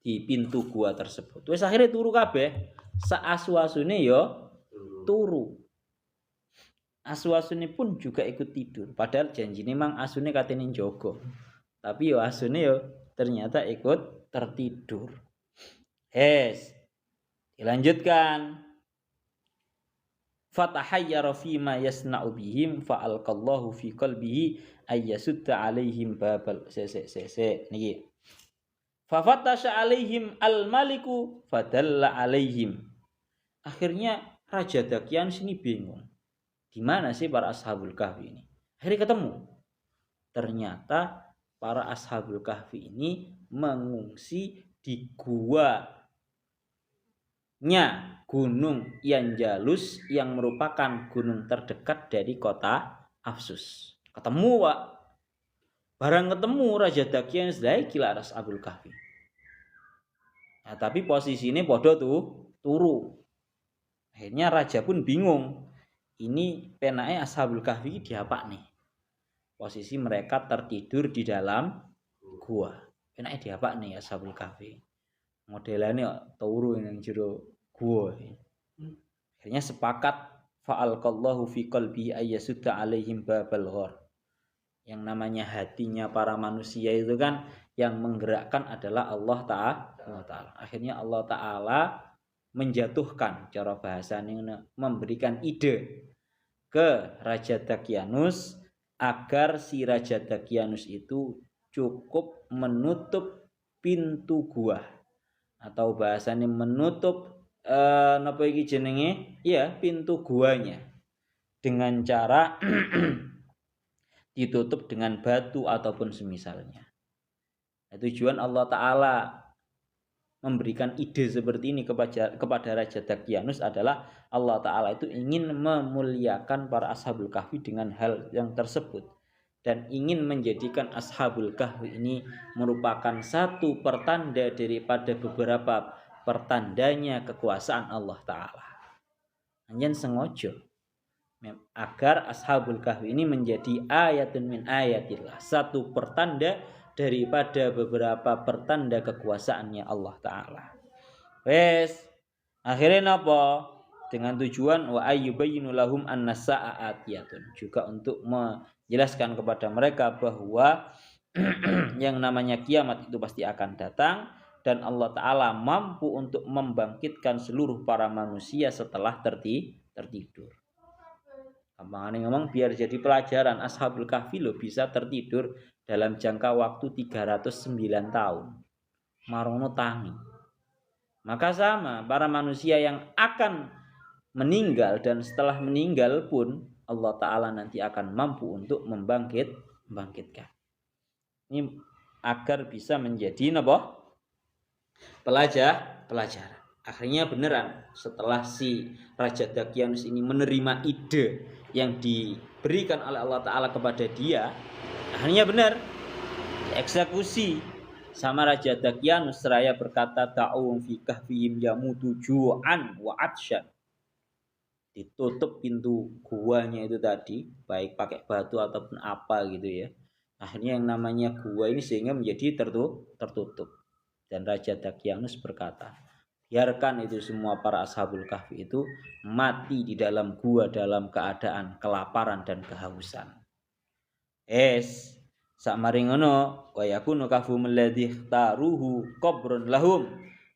di pintu gua tersebut. Wis akhirnya turu kabeh. Saasu-asune ya turu. Asu-asune pun juga ikut tidur. Padahal janjine mang asune katene njogo. Tapi ya asune ya ternyata ikut tertidur. Dilanjutkan. Fatahayyara fima yasna'u bihim fa'alqallahu fi qalbihi ayyasudda alaihim babal niki. Fafatasha alaihim al-maliku fadalla alaihim. Akhirnya Raja Dakyan sini bingung. Di mana sih para Ashabul Kahfi ini? Akhirnya ketemu. Ternyata para Ashabul Kahfi ini mengungsi di guanya Gunung Yanjalus yang merupakan gunung terdekat dari kota Afsus. Ketemu, Pak. Barang ketemu Raja Dakyan sedaya kila Ashabul Kahfi. Nah, tapi posisinya podo turu. Akhirnya raja pun bingung. Ini penake Ashabul Kahfi diapa nih? Posisi mereka tertidur di dalam gua. Penake diapa nih Ashabul Kahfi? Modelane turu yang jero gua. Akhirnya sepakat fa'alqallahu fi qalbi ayyasudda alaihim babal ghar. Yang namanya hatinya para manusia itu kan yang menggerakkan adalah Allah Ta'ala. Akhirnya Allah Ta'ala menjatuhkan cara bahasanya, memberikan ide ke Raja Dakyanus agar si Raja Dakyanus itu cukup menutup pintu gua atau bahasanya menutup napa iki jenenge? Ya, pintu guanya dengan cara ditutup dengan batu ataupun semisalnya. Nah, tujuan Allah Ta'ala memberikan ide seperti ini kepada Raja Dakyanus adalah Allah Ta'ala itu ingin memuliakan para Ashabul Kahfi dengan hal yang tersebut. Dan ingin menjadikan Ashabul Kahfi ini merupakan satu pertanda daripada beberapa pertandanya kekuasaan Allah Ta'ala. Hanya sengaja agar Ashabul Kahfi ini menjadi ayatun min ayatillah, satu pertanda daripada beberapa pertanda kekuasaannya Allah Ta'ala. Akhirnya apa? Dengan tujuan wa ayyubayyinu lahum annasa'a atiyatun, juga untuk menjelaskan kepada mereka bahwa yang namanya kiamat itu pasti akan datang dan Allah Ta'ala mampu untuk membangkitkan seluruh para manusia setelah tertidur. Gampangane ngomong biar jadi pelajaran, Ashabul Kahfi lo bisa tertidur dalam jangka waktu 309 tahun. Marono tangi. Maka sama para manusia yang akan meninggal dan setelah meninggal pun Allah Ta'ala nanti akan mampu untuk membangkitkan. Ini agar bisa menjadi pelajaran. Akhirnya beneran setelah si Raja Dakyanus ini menerima ide yang diberikan oleh Allah Ta'ala kepada dia, akhirnya benar, eksekusi sama Raja Dakyanus. Seraya berkata, ta'um fi kahfihim yamutu ju'an wa atsyan. Ditutup pintu guanya itu tadi, baik pakai batu ataupun apa gitu ya. Akhirnya yang namanya gua ini sehingga menjadi tertutup. Dan Raja Dakyanus berkata, biarkan itu semua para ashabul kahfi itu mati di dalam gua dalam keadaan kelaparan dan kehausan. Sakmaring ngono wa yakunu kahfum alladhi taruhu qabrun lahum,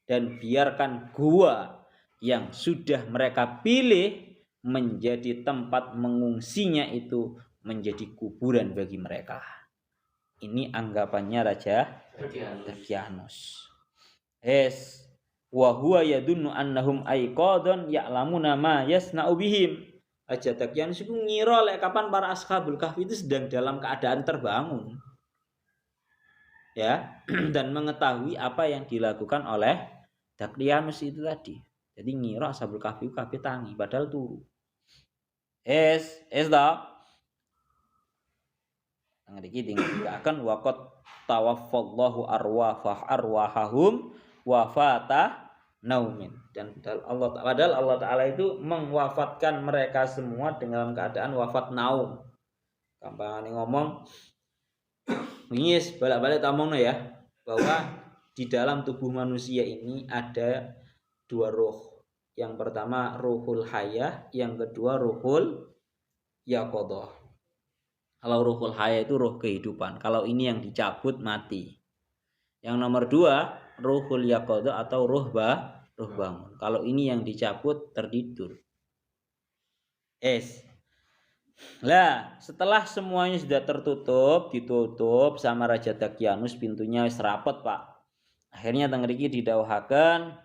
dan biarkan gua yang sudah mereka pilih menjadi tempat mengungsinya itu menjadi kuburan bagi mereka. Ini anggapannya Raja Dakyanus. Wa huwa yadunnu annahum aiqadun ya'lamuna ma yasna'u bihim. Raja Dakyanus itu ngira lek kapan para ashabul kahfi itu sedang dalam keadaan terbangun. Ya, dan mengetahui apa yang dilakukan oleh Dakyanus itu tadi. Jadi ngira ashabul kahfi tangi padahal turu. Dah. Ngriki akan waqat tawaffallahu arwahahum wafata naumin. Dan padahal Allah Ta'ala itu mengwafatkan mereka semua dalam keadaan wafat naum. Gampang ngomong ini balik-balik tamongno ya, bahwa di dalam tubuh manusia ini ada dua ruh. Yang pertama ruhul hayah, yang kedua ruhul yaqadah. Kalau ruhul hayah itu ruh kehidupan. Kalau ini yang dicabut mati. Yang nomor dua ruhul yaqadah atau ruh bangun. Kalau ini yang dicabut tertidur. Lah, setelah semuanya sudah ditutup sama Raja Dakyanus, pintunya wis rapet, Pak. Akhirnya teng mriki didhawuhaken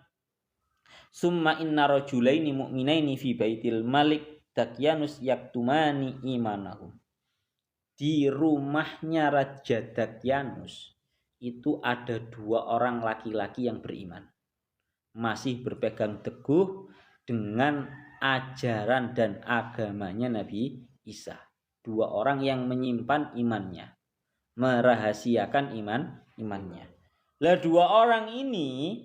summa inna rajulaini mu'minaini fi baitil malik Dakyanus yaktumani imanahum. Di rumahnya Raja Dakyanus itu ada dua orang laki-laki yang beriman, masih berpegang teguh dengan ajaran dan agamanya Nabi Isa. Dua orang yang menyimpan imannya, merahasiakan imannya. Lah dua orang ini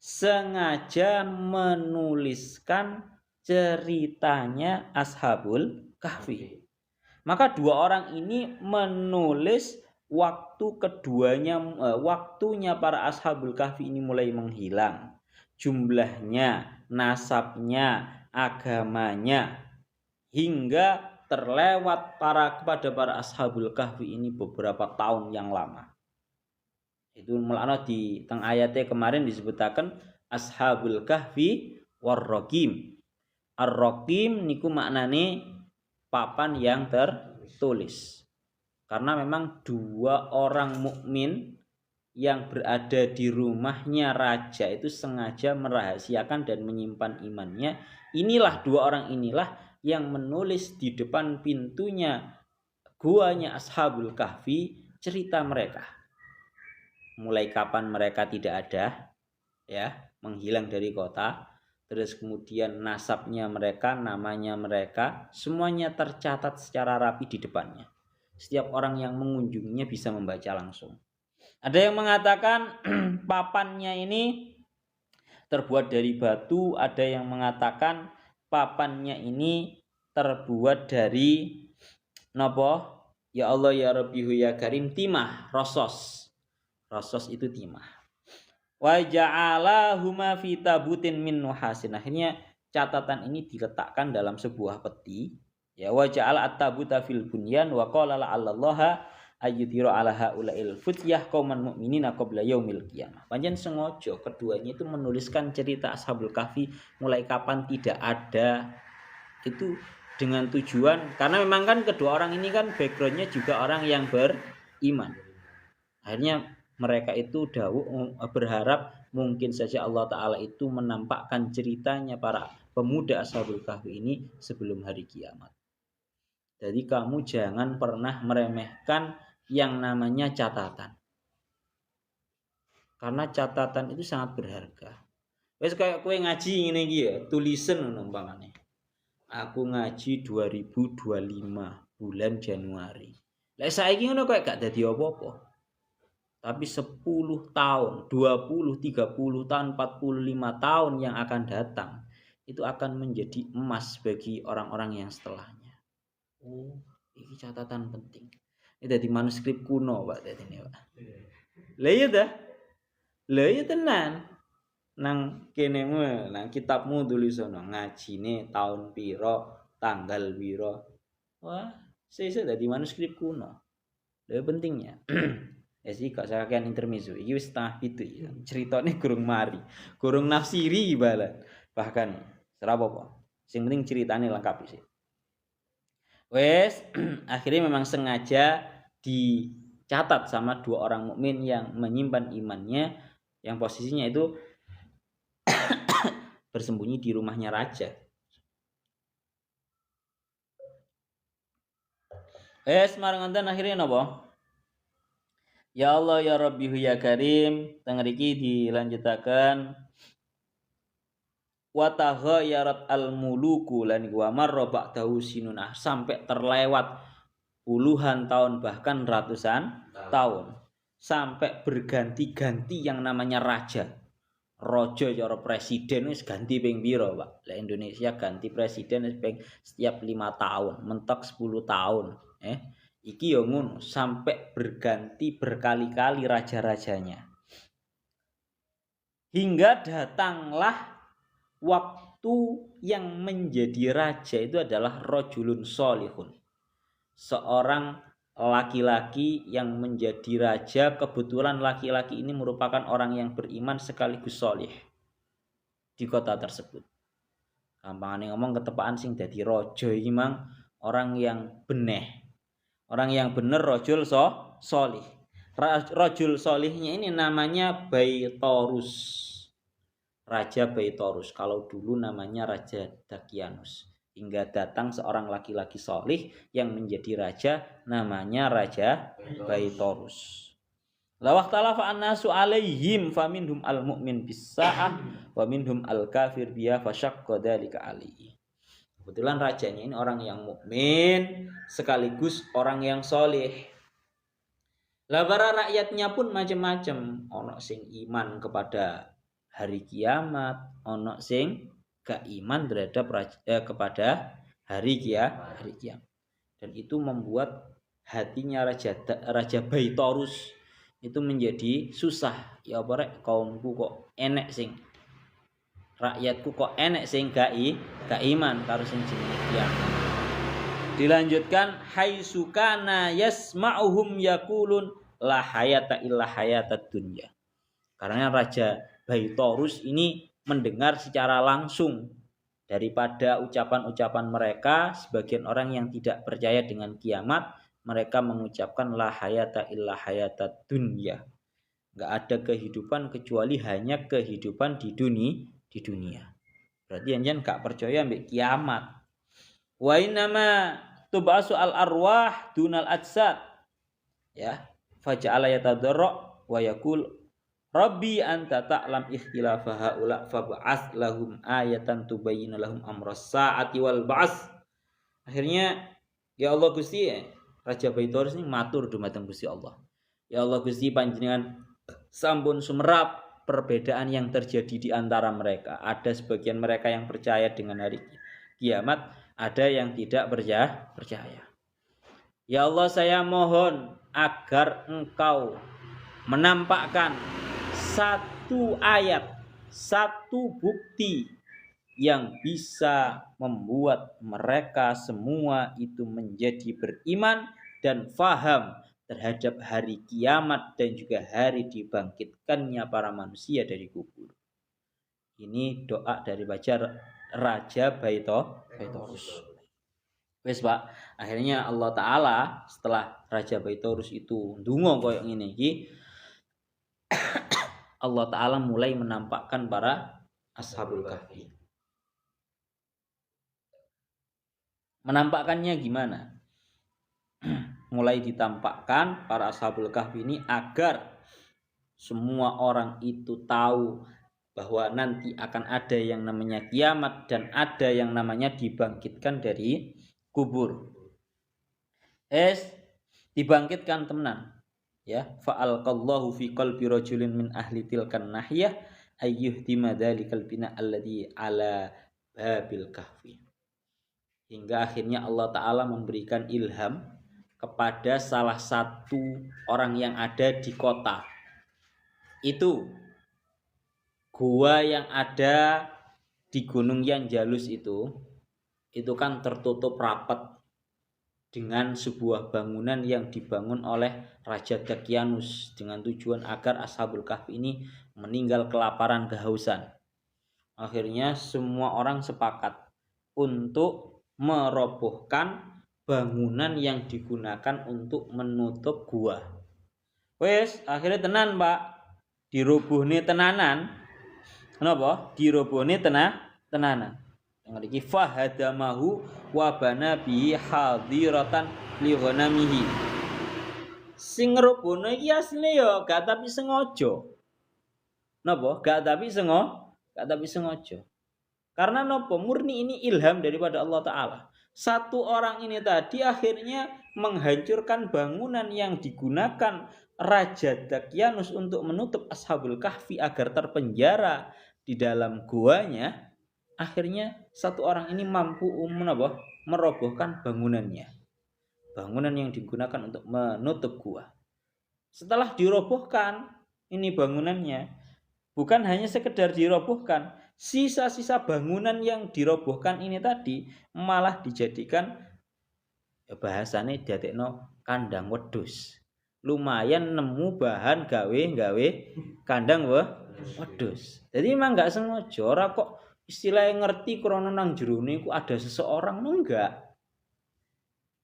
sengaja menuliskan ceritanya Ashabul Kahfi. Maka dua orang ini menulis waktunya para Ashabul Kahfi ini mulai menghilang. Jumlahnya, nasabnya, agamanya, hingga terlewat kepada para Ashabul Kahfi ini beberapa tahun yang lama. Itu mulanya di teng ayatnya kemarin disebutaken Ashabul Kahfi warraqim. Ar-raqim niku maknane papan yang tertulis. Karena memang dua orang mukmin yang berada di rumahnya raja itu sengaja merahasiakan dan menyimpan imannya. Inilah dua orang inilah yang menulis di depan pintunya guanya Ashabul Kahfi cerita mereka. Mulai kapan mereka tidak ada, ya, menghilang dari kota, terus kemudian nasabnya mereka, namanya mereka, semuanya tercatat secara rapi di depannya. Setiap orang yang mengunjunginya bisa membaca langsung. Ada yang mengatakan papannya ini terbuat dari batu, ada yang mengatakan papannya ini terbuat dari napa? Ya Allah ya Rabbihu ya Karim, timah, rosos. Rosos itu timah. Wa ja'alahuma fi tabutin min nuhasin. Akhirnya catatan ini diletakkan dalam sebuah peti. Ya wa ja'ala at-tabuta fil bunyan wa qala la'allallaha ayyudhiru ala haula'il futyah qauman mu'minina qabla yaumil qiyamah. Panjen sengaja keduanya itu menuliskan cerita Ashabul Kahfi mulai kapan tidak ada, itu dengan tujuan karena memang kan kedua orang ini kan backgroundnya juga orang yang beriman. Akhirnya mereka itu berharap mungkin saja Allah Ta'ala itu menampakkan ceritanya para pemuda Ashabul Kahfi ini sebelum hari kiamat. Jadi kamu jangan pernah meremehkan yang namanya catatan. Karena catatan itu sangat berharga. Wes kayak kowe ngaji ngene iki ya, tulisan umpamane. Aku ngaji 2025 bulan Januari. Lek saiki ngono kok gak dadi apa-apa. Tapi 10 tahun, 20, 30 tahun, 45 tahun yang akan datang itu akan menjadi emas bagi orang-orang yang setelahnya. Oh, ini catatan penting. Ini dari manuskrip kuno, Pak, ini, Pak. Lah iya dah. Lah iya tenan. Nang kene nang kitabmu tulisono ngajine tahun piro, tanggal piro. Wah, sesuk dadi manuskrip kuno. Lha pentingnya. Ya sih gak sakean intermezzo. Iki wis setengah 7 ya. Ceritane gurung mari. Gurung nafsiri balan. Bahkan ora apa-apa. Sing penting ceritane lengkap sih. Wes, akhirnya memang sengaja dicatat sama dua orang mukmin yang menyimpan imannya yang posisinya itu bersembunyi di rumahnya raja. Wes, marang ngonten akhirnya napa? Ya Allah ya Rabbi ya Karim, tengriki dilanjutaken wa taghayarat al-muluku lan wa marra ba'dahu sinunah sampai terlewat puluhan tahun bahkan ratusan tahun sampai berganti-ganti yang namanya raja. Raja cara presiden wis ganti ping pira, Pak? Lah Indonesia ganti presiden wis ping setiap 5 tahun, mentok 10 tahun. Iki ya ngono, sampai berganti berkali-kali raja-rajanya. Hingga datanglah waktu yang menjadi raja itu adalah rajulun sholihun. Seorang laki-laki yang menjadi raja, kebetulan laki-laki ini merupakan orang yang beriman sekaligus sholih di kota tersebut. Gampangane ngomong ketepaan sing dadi raja iki mang orang yang beneh. Orang yang bener rajul sholih. Rajul sholihnya ini namanya Baitorus. Raja Baitorus. Kalau dulu namanya Raja Dakianus. Hingga datang seorang laki-laki sholih yang menjadi raja, namanya Raja Baitorus. La waqtalafa annasu alaihim faminhum al-mu'min bis-sa'ah wa minhum al-kafir biha fasyaqqa dzalika alaihi. Kebetulan rajanya ini orang yang mukmin sekaligus orang yang sholih. Lah para rakyatnya pun macam-macam. Ono sing iman kepada hari kiamat, ono sing gak iman terhadap kepada hari kiamat. Dan itu membuat hatinya Raja Baitorus itu menjadi susah. Ya apa rek kaumku kok enek sing rakyatku kok enek sing gak iman karo sing jenenge kiamat. Dilanjutkan haisukana yasma'uhum yaqulun la hayata illa hayatad dunya. Karena Raja Baitorus ini mendengar secara langsung daripada ucapan-ucapan mereka, sebagian orang yang tidak percaya dengan kiamat, mereka mengucapkan la hayata illa hayatad dunya. Enggak ada kehidupan kecuali hanya kehidupan di dunia. Berarti anjen gak percaya ambek kiamat. Wa innama tub'asu al-arwah dunal ajsad. Ya, faja'ala yatadarra wa yaqul Rabbi anta ta'lam ikhtilafa haula fab'ats lahum ayatan tubayyinu lahum amras saati wal ba'ts. Akhirnya ya Allah Gusti Raja Baitorus ini matur dumateng Gusti Allah. Ya Allah Gusti panjenengan sampun sumerap perbedaan yang terjadi di antara mereka. Ada sebagian mereka yang percaya dengan hari kiamat, ada yang tidak percaya. Ya Allah saya mohon agar Engkau menampakkan satu ayat, satu bukti yang bisa membuat mereka semua itu menjadi beriman dan faham terhadap hari kiamat dan juga hari dibangkitkannya para manusia dari kubur. Ini doa dari Raja Baitorus. Wes Pak, akhirnya Allah Ta'ala setelah Raja Baitorus itu ndonga koyo ngene iki Allah Ta'ala mulai menampakkan para Ashabul Kahfi. Menampakkannya gimana? Mulai ditampakkan para Ashabul Kahfi ini agar semua orang itu tahu bahwa nanti akan ada yang namanya kiamat dan ada yang namanya dibangkitkan dari kubur. Dibangkitkan temenan. Ya, fa'alqallahu fi qalbi rajulin min ahli tilkan nahiyah ayyuhdima dzalikal bina alladhi ala babil kahfi. Hingga akhirnya Allah Ta'ala memberikan ilham kepada salah satu orang yang ada di kota. Itu gua yang ada di Gunung Yanjalus itu kan tertutup rapat dengan sebuah bangunan yang dibangun oleh Raja Dakyanus dengan tujuan agar Ashabul Kahfi ini meninggal kelaparan kehausan. Akhirnya semua orang sepakat untuk merobohkan bangunan yang digunakan untuk menutup gua. Wes, akhirnya tenan, Pak. Dirobohne tenanan. Kenapa? Dirobohne tenanan. Ngriki fahadamahu wa bana bihi hadiratan li ghanamihi. Sing ngrobohno iki asline ya gak tapi sengaja. Napa? Gak tapi sengaja. Karena napa? Murni ini ilham daripada Allah Ta'ala. Satu orang ini tadi akhirnya menghancurkan bangunan yang digunakan Raja Dakyanus untuk menutup Ashabul Kahfi agar terpenjara di dalam guanya. Akhirnya satu orang ini mampu merobohkan bangunannya. Bangunan yang digunakan untuk menutup gua. Setelah dirobohkan ini bangunannya, bukan hanya sekedar dirobohkan, sisa-sisa bangunan yang dirobohkan ini tadi malah dijadikan bahasane dadekno kandang wedhus. Lumayan nemu bahan gawe kandang wedhus. Jadi memang enggak sengaja, ora kok istilahnya ngerti krono nang jerone iku ada seseorang, enggak.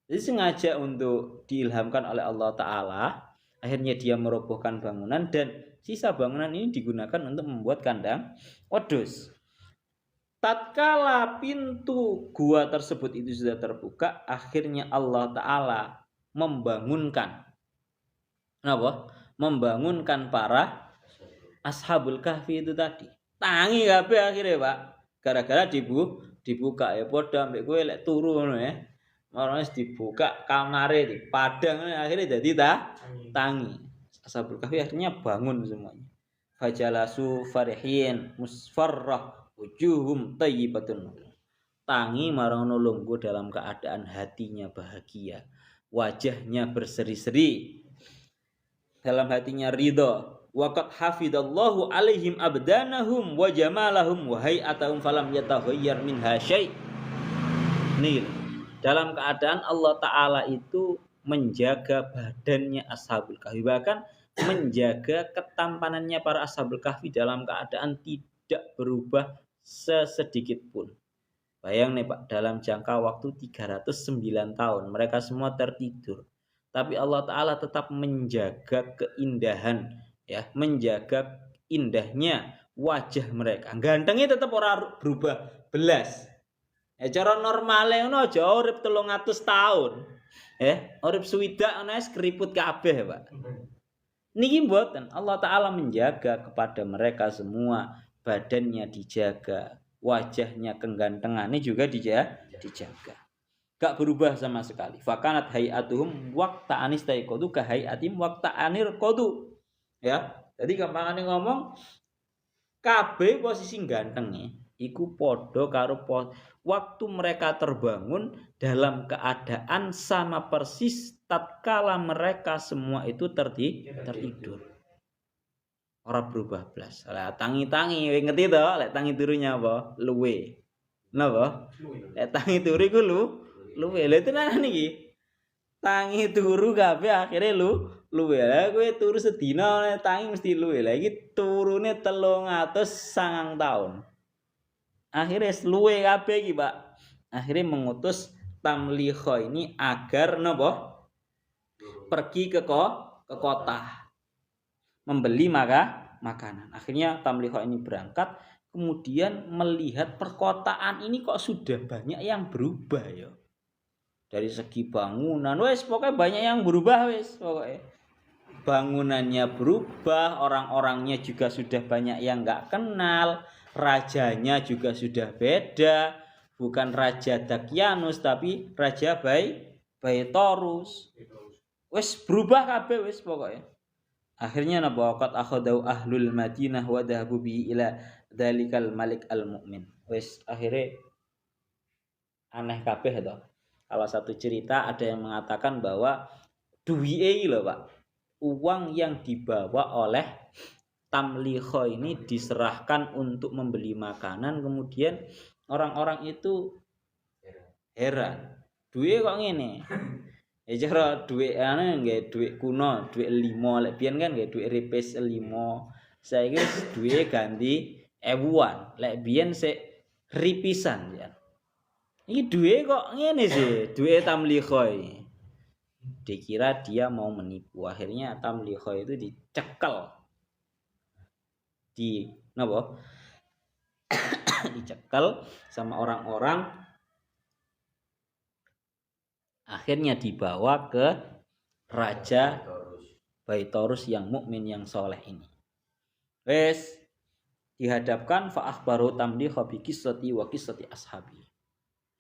Jadi sengaja untuk diilhamkan oleh Allah Ta'ala. Akhirnya dia merobohkan bangunan dan sisa bangunan ini digunakan untuk membuat kandang wedhus. Tatkala pintu gua tersebut itu sudah terbuka, akhirnya Allah Ta'ala membangunkan para Ashabul Kahfi itu tadi. Tangi kabeh akhirnya, Pak. Gara-gara dibuka ya padha ambek kowe lek turu ngono ya. Marane dibuka kamare di padang akhirnya jadi tangi. Ashabul Kahfi akhirnya bangun semuanya. Fajalasu farihin musfarrah wujuhum thayyibatun. Tangi marono lungguh dalam keadaan hatinya bahagia, wajahnya berseri-seri. Dalam hatinya ridha. Waqad hafidallahu alaihim abdanahum wa jamalahum wa hay'atahum falam yataghayyar minha syai'. Nih, dalam keadaan Allah Ta'ala itu menjaga badannya Ashabul Kahfi, bahkan menjaga ketampanannya para Ashabul Kahfi dalam keadaan tidak berubah sesedikit pun. Bayang nih Pak, dalam jangka waktu 309 tahun mereka semua tertidur, tapi Allah Ta'ala tetap menjaga keindahan, ya, menjaga indahnya wajah mereka. Gantengnya tetap ora berubah belas. Ya cara normale ngono aja urip 300 tahun. Urip swidak ana es keriput kabeh, Pak. Niki mboten, Allah Ta'ala menjaga kepada mereka semua, badannya dijaga, wajahnya kegantengannya juga dijaga. Gak berubah sama sekali. Fakanat hayatuhum waqta anistaiqadu ka hayatim waqta anirqadu. Ya, jadi gampangane ngomong kabeh posisi gantengnya iku padha karo waktu mereka terbangun dalam keadaan sama persis tatkala mereka semua itu tertidur. Ora berubah blas. Lah tangi-tangi ngerti to, lek tangi turunya apa? Luwe. Napa? Lek tangi turu iku luwe. Lha tenan iki. Tangi turu kabeh akhire luwe. Lah kowe turu sedina tangi mesti luwe. Lah iki turune 309 tahun. Akhirnya luwe kabeh iki, Pak. Akhirnya mengutus Tamliha ini agar napa? Pergi ke kota. Membeli makanan. Akhirnya Tamliha ini berangkat, kemudian melihat perkotaan ini kok sudah banyak yang berubah ya. Dari segi bangunan, wes pokoknya banyak yang berubah wes pokoknya. bangunannya berubah, orang-orangnya juga sudah banyak yang nggak kenal, rajanya juga sudah beda, bukan Raja Dakyanus tapi Raja Baitorus. Wes berubah kabeh wes pokoknya. Akhirnya napa waqat akhadau ahlul Madinah wa dhahabu bi ila dzalikal malik al mukmin. Wes akhirnya aneh kabeh to. Kalau satu cerita ada yang mengatakan bahwa duwike lho Pak, uang yang dibawa oleh Tamlikha ini diserahkan untuk membeli makanan, kemudian orang-orang itu heran. Duwe kok ngene. Ya cara duit nggih duit kuno, duit 5, lek biyen kan nggih duit ripis 5. Saiki duit ganti ewuan. Lek biyen sik ripisan ya. Iki duit kok ngene sih, duit Tamlikha ini. Dikira dia mau menipu, akhirnya Tamlikha itu dicekel. Dicekel sama orang-orang, akhirnya dibawa ke Raja Baitorus yang mukmin yang soleh ini. Wes dihadapkan fa akhbaru Tamlikha bi qissati wa qissati ashabi.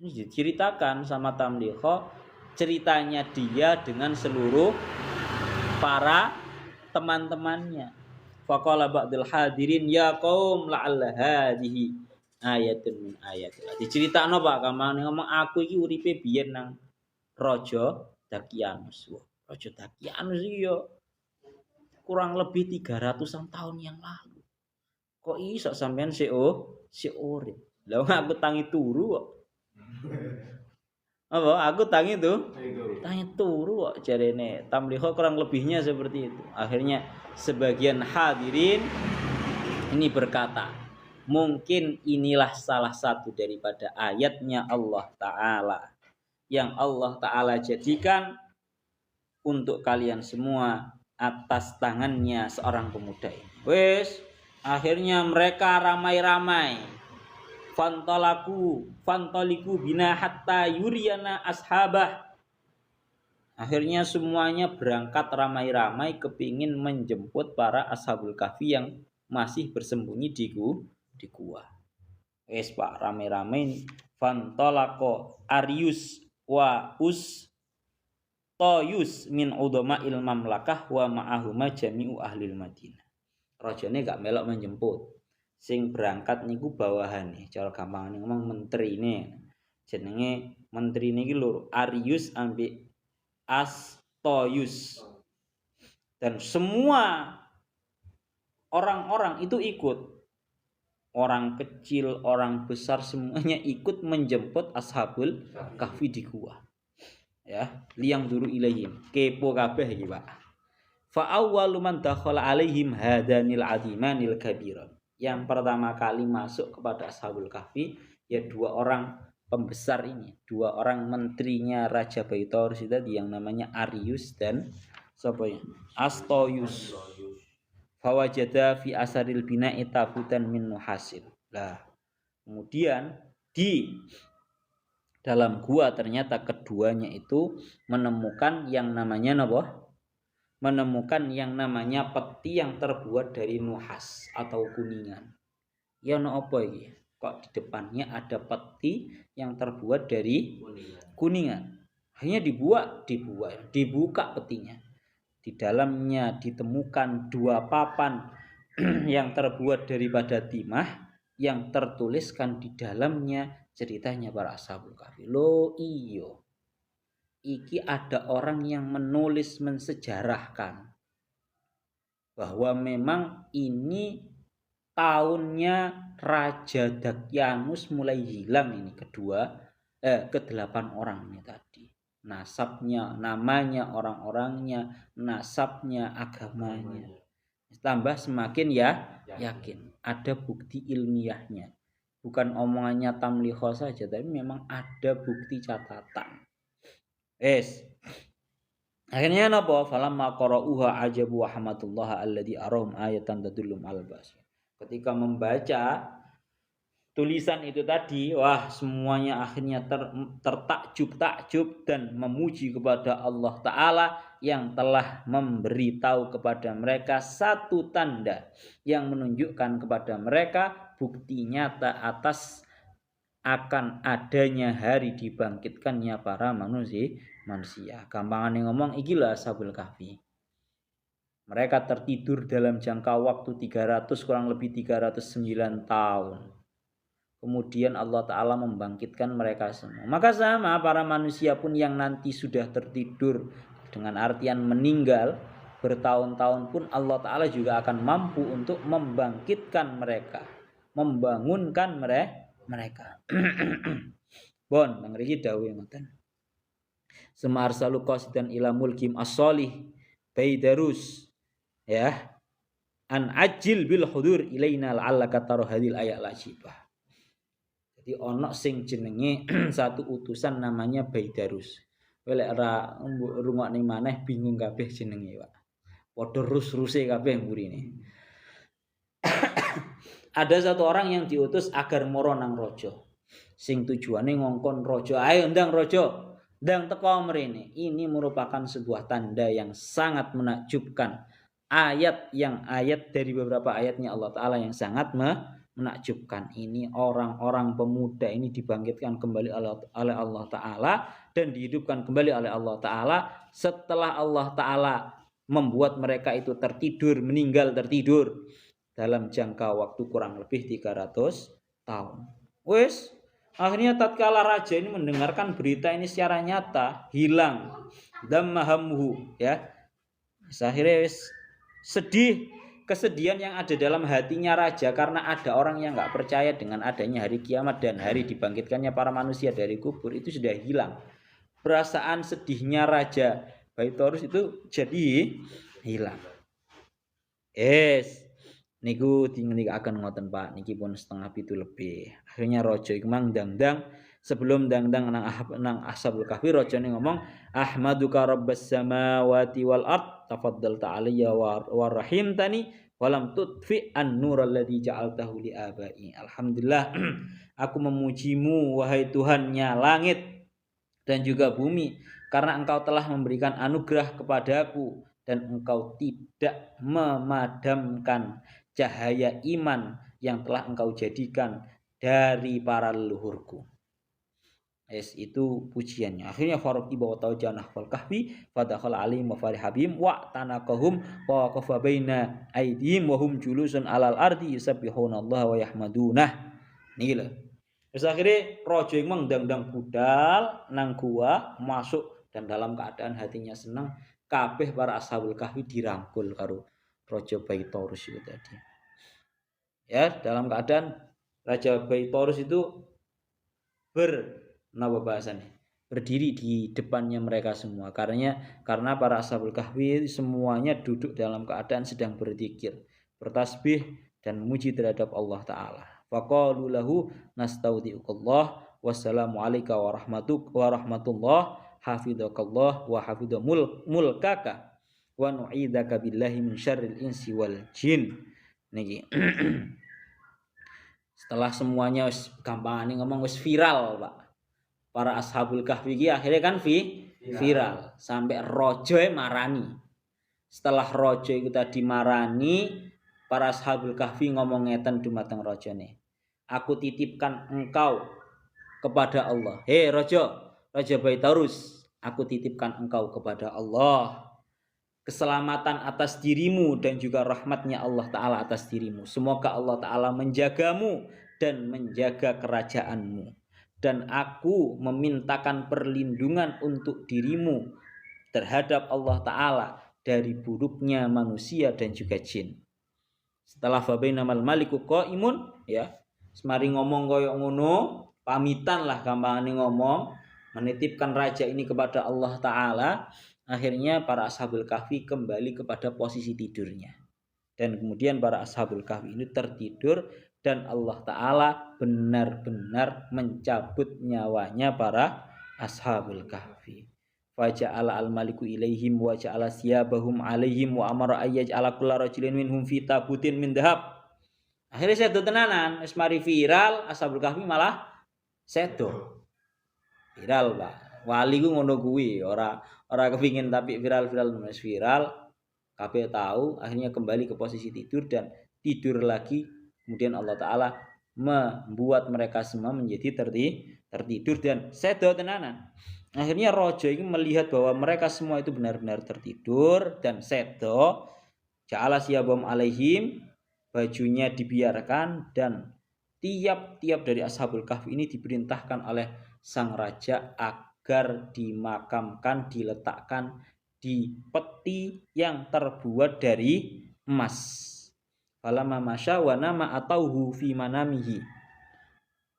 Ini diceritakan sama Tamlikha ceritanya dia dengan seluruh para teman-temannya. Faqala ba'dul hadirin ya qaum la'alla hadhihi ayatun min ayatillah. Diceritakno Pak kamane ngomong aku iki uripe biyen nang Raja Dakyanus. Raja Dakyanus iki yo kurang lebih 300-an tahun yang lalu. Kok iso sampean si urip. Lah aku tangi turu kok. Apa? Aku tangi turu kok jarene. Tamlikha kurang lebihnya seperti itu. Akhirnya sebagian hadirin ini berkata, mungkin inilah salah satu daripada ayatnya Allah Ta'ala yang Allah Ta'ala jadikan untuk kalian semua atas tangannya seorang pemuda ini. Wes, akhirnya mereka ramai-ramai. Fantaliku bina hatta yuriyana ashabah. Akhirnya semuanya berangkat ramai-ramai kepingin menjemput para ashabul kahfi yang masih bersembunyi di gua. Wes Pak, ramai-ramai fantalaqo Arius wa Toyus min udama il mamlakah wa ma'ahuma jami'u ahlil Madinah. Rajane gak melok menjemput. Sing berangkat niku bawahane. Cara gampangane ngomong menterine. Jenenge menterine iki lho Arius ambek Astoyus. Dan semua orang-orang itu ikut. Orang kecil, orang besar semuanya ikut menjemput ashabul kahfi di gua. Ya, liyang duru ilaihim. Kepo kabeh iki, Pak. Fa awwalu man dakhala alaihim hadanil adimanil kabiran. Yang pertama kali masuk kepada ashabul kahfi ya dua orang pembesar ini, dua orang menterinya Raja Baitorus tadi yang namanya Arius dan siapa ya? Astoyus. Fawajada fi asaril bina'i tabutan min nuhasin. Lah, kemudian di dalam gua ternyata keduanya itu menemukan yang namanya apa? Menemukan yang namanya peti yang terbuat dari nuhas atau kuningan. Ya no apa iki? Kok di depannya ada peti yang terbuat dari kuningan. Akhirnya dibuka petinya. Di dalamnya ditemukan dua papan yang terbuat daripada timah yang tertuliskan di dalamnya ceritanya para ashabul kahfi. Lo iyo. Iki ada orang yang menulis mensejarahkan bahwa memang ini tahunnya Raja Dakyanus mulai hilang ini ke-8 orang ini tadi. Nasabnya, namanya, orang-orangnya, nasabnya, agamanya. Tambah semakin yakin. Ada bukti ilmiahnya. Bukan omongannya Tamlikha saja, tapi memang ada bukti catatan. Akhirnya napa? Falamma qara'uha ajabu wa hamadullah alladzi arum ayatan tadullum al-bas. Ketika membaca tulisan itu tadi, wah semuanya akhirnya tertakjub-takjub dan memuji kepada Allah Ta'ala yang telah memberitahu kepada mereka satu tanda yang menunjukkan kepada mereka bukti nyata atas akan adanya hari dibangkitkannya para manusia. Gampangannya ngomong ikilah Ashabul Kahfi. Mereka tertidur dalam jangka waktu 300 kurang lebih 309 tahun. Kemudian Allah Ta'ala membangkitkan mereka semua. Maka sama para manusia pun yang nanti sudah tertidur dengan artian meninggal bertahun-tahun pun Allah Ta'ala juga akan mampu untuk membangkitkan mereka, membangunkan mereka. Bon, mangriki dawuh ngoten. Suma arsalu qasidan ila mulkim as-solih baidarus ya an ajil bil hudur ilaina la'allaka taru hadil ayat lajibah. Jadi ono sing jenenge satu utusan namanya Baidarus. Kowe lek ora rungokne maneh bingung kabeh jenenge, Pak. Padha rus-ruse kabeh mburine. Ada satu orang yang diutus agar moro nang raja. Sing tujuane ngongkon raja, ayo ndang raja, ndang teko mrene. Ini merupakan sebuah tanda yang sangat menakjubkan. Ayat dari beberapa ayatnya Allah Ta'ala yang sangat menakjubkan. Ini orang-orang pemuda ini dibangkitkan kembali oleh Allah Ta'ala dan dihidupkan kembali oleh Allah Ta'ala setelah Allah Ta'ala membuat mereka itu meninggal tertidur dalam jangka waktu kurang lebih 300 tahun. Wes, akhirnya tatkala raja ini mendengarkan berita ini secara nyata, hilang dammahamhu ya. Akhirnya sedih, kesedihan yang ada dalam hatinya raja karena ada orang yang enggak percaya dengan adanya hari kiamat dan hari dibangkitkannya para manusia dari kubur itu sudah hilang. Perasaan sedihnya raja Baitarus itu jadi hilang. Niku akan ngoten Pak, niki pun setengah pitu lebih. Akhirnya raja iku mang ndang-ndang, sebelum ndang-ndang nang Ashabul Kahfi rajane ngomong ahmaduka rabbas samawati wal ard tafaddalta alayya wa rahimtani walam tudfi an-nur alladzi ja'altahu li abai. Alhamdulillah aku memujimu wahai Tuhannya langit dan juga bumi karena engkau telah memberikan anugerah kepadaku dan engkau tidak memadamkan cahaya iman yang telah engkau jadikan dari para leluhurku. Itu pujiannya. Akhirnya Faruqi bawa tahu janah wal kahfi fadakhala alim wa farihabim wa tanaqahum wa qafa baina aidihim wa hum julusun alal ardi yusabbihuna Allah wa yahmadunah. Niki lho. Terus akhirnya raja yang mengdang-dang budal nang gua masuk dan dalam keadaan hatinya senang, kabeh para Ashabul Kahfi dirangkul karo Raja Baitarus itu tadi. Ya, dalam keadaan Raja Baitarus itu berdiri di depannya mereka semua karena para Ashabul Kahfi semuanya duduk dalam keadaan sedang berzikir, bertasbih dan memuji terhadap Allah Ta'ala. Faqalu lahu nastaudiukallah wassalamu alayka wa rahmatullah hafidhakallah wa hafidha mulkaka wa nu'idaka billahi min syarril insi wal jin. Niki. Setelah semuanya wis gampangane ngomong wis viral, Pak. Para Ashabul Kahfi iki akhirnya kan viral sampai raja marani. Setelah raja itu tadi marani, para Ashabul Kahfi ngomong ngeten dumateng rajane. Aku titipkan engkau kepada Allah. Hei raja Baitarus, aku titipkan engkau kepada Allah. Keselamatan atas dirimu dan juga rahmatnya Allah Ta'ala atas dirimu. Semoga Allah Ta'ala menjagamu dan menjaga kerajaanmu. Dan aku memintakan perlindungan untuk dirimu terhadap Allah Ta'ala dari buruknya manusia dan juga jin. Setelah fabainamal maliku qaimun ya, semari ngomong koyo ngono, pamitan lah gampangane ngomong, menitipkan raja ini kepada Allah Ta'ala. Akhirnya para Ashabul Kahfi kembali kepada posisi tidurnya. Dan kemudian para Ashabul Kahfi ini tertidur dan Allah Ta'ala benar-benar mencabut nyawanya para Ashabul Kahfi. Faja'ala al-maliku ilaihim wa ja'ala siyabahum alaihim wa amara ayyaj'ala kulla rajulin minhum fi tabutin min dhahab. Akhirnya sedo tenanan, wis mari viral, Ashabul Kahfi malah sedo. Viral, Pak. Wali ku ngono kuwi, ora kepingin tapi viral-viral wis viral. Kabeh tahu, akhirnya kembali ke posisi tidur dan tidur lagi. Kemudian Allah Ta'ala membuat mereka semua menjadi tertidur dan sedo tenanan. Akhirnya rojo ini melihat bahwa mereka semua itu benar-benar tertidur dan sedo. Ja'ala siyabum alaihim, bajunya dibiarkan, dan tiap-tiap dari Ashabul Kahfi ini diperintahkan oleh sang raja agar dimakamkan, diletakkan di peti yang terbuat dari emas. Falamma masya wa nama atauhu fi manamihi.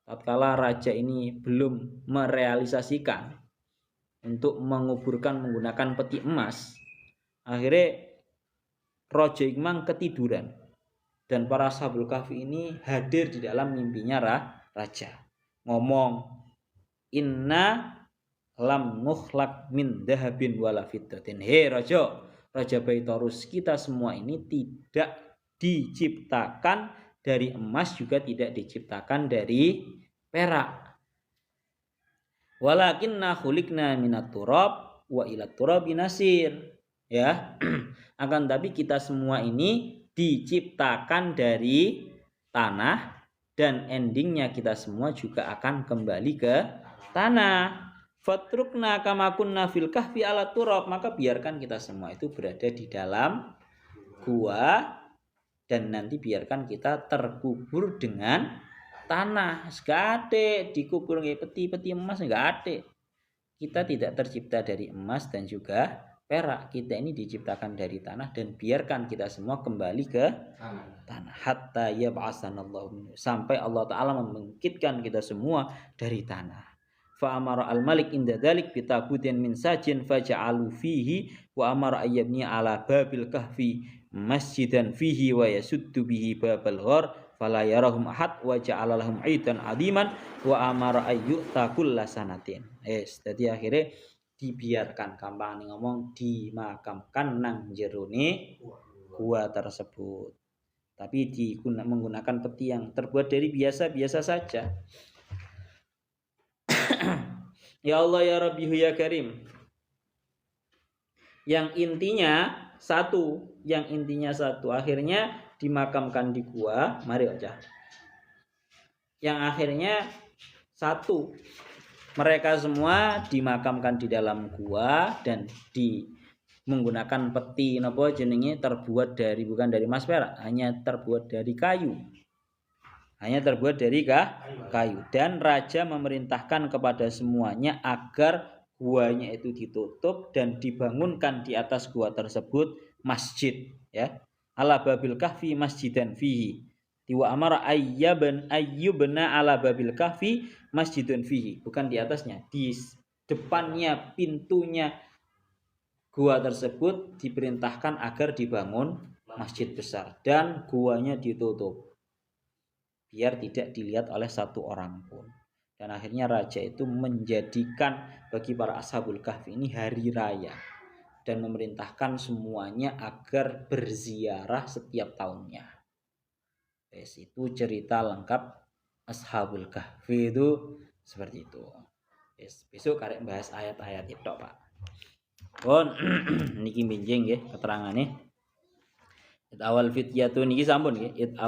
Tatkala raja ini belum merealisasikan untuk menguburkan menggunakan peti emas, akhirnya Raja Ikmang ketiduran dan para Ashabul Kahfi ini hadir di dalam mimpinya raja. Ngomong, inna lam nukhlaq min dahabin wala fiddatin. Hei Raja Baitarus, kita semua ini tidak diciptakan dari emas, juga tidak diciptakan dari perak. Walakinna khuliqna minat turab wa ilat turabi nasir. Ya, akan tapi kita semua ini diciptakan dari tanah dan endingnya kita semua juga akan kembali ke tanah. Fatrukna kama kunna fil kahfi ala turab, maka biarkan kita semua itu berada di dalam gua dan nanti biarkan kita terkubur dengan tanah. Sekate dikubur nggih peti-peti emas enggak ade. Kita tidak tercipta dari emas dan juga perak, kita ini diciptakan dari tanah dan biarkan kita semua kembali ke tanah. Hatta yab'asanallahu, sampai Allah Ta'ala membangkitkan kita semua dari tanah. Fa amara al-malik inda dzalik bi tabutin min sajin faja'alu fihi wa amara ayyabni ala babil kahfi masjidan fihi wa yasuddu bihi babal ghar fala yarahum ahad wa ja'ala lahum aidan adiman wa amara ayyuta kullasanatin. Jadi akhirnya dibiarkan, gampang ngomong, dimakamkan nang jerone gua tersebut, tapi menggunakan peti yang terbuat dari biasa-biasa saja. Ya Allah ya Rabbi ya Karim, yang intinya satu, akhirnya dimakamkan di gua. Mari aja. Yang akhirnya satu, mereka semua dimakamkan di dalam gua dan menggunakan peti napa jenenge terbuat dari, bukan dari emas perak, hanya terbuat dari kayu. Kayu. Dan raja memerintahkan kepada semuanya agar guanya itu ditutup dan dibangunkan di atas gua tersebut masjid, ya. Ala babil kahfi masjidan fihi. Wa amara ayyubna ala babil kahfi masjidun fihi, bukan di atasnya, di depannya pintunya gua tersebut diperintahkan agar dibangun masjid besar dan guanya ditutup biar tidak dilihat oleh satu orang pun. Dan akhirnya raja itu menjadikan bagi para Ashabul Kahfi ini hari raya dan memerintahkan semuanya agar berziarah setiap tahunnya. Itu cerita lengkap Ashabul Kahfi itu seperti itu. Besok karek bahas ayat-ayat itu, Pak. Pun niki benjing nggih keterangane. Awal fityatu niki sampun nggih.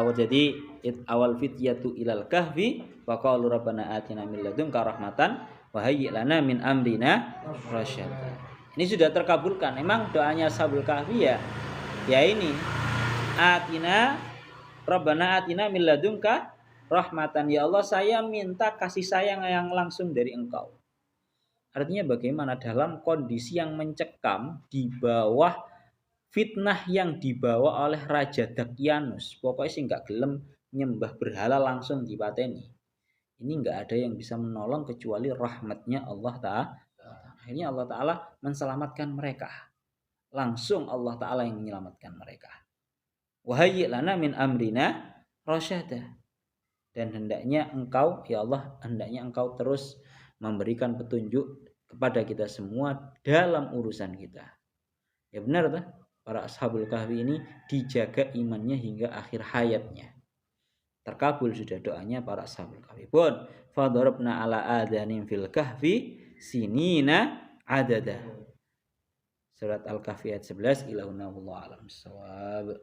Awal fityatu ilal kahfi wa qalu rabbana atina min ladunka rahmatan wa hayyi lana min amrina rasyada. Ini sudah terkabulkan. Memang doanya Ashabul Kahfi ya ini. Rabbana atina min ladunka rahmatan, ya Allah saya minta kasih sayang yang langsung dari Engkau. Artinya bagaimana dalam kondisi yang mencekam di bawah fitnah yang dibawa oleh Raja Dakyanus. Pokoknya sih nggak gelem nyembah berhala langsung dipateni. Ini nggak ada yang bisa menolong kecuali rahmatnya Allah Ta'ala. Akhirnya Allah Ta'ala menselamatkan mereka. Langsung Allah Ta'ala yang menyelamatkan mereka. Wahayyi lana min amrina rasyada. Dan hendaknya engkau, ya Allah, hendaknya engkau terus memberikan petunjuk kepada kita semua dalam urusan kita. Ya benar tak? Para Ashabul Kahfi ini dijaga imannya hingga akhir hayatnya. terkabul sudah doanya para ashabul kahfi pun. Fadarabna ala adanim fil kahfi sinina adada. Surat Al-Kahfi ayat 11. Ilahuna wallahu alam bissawab.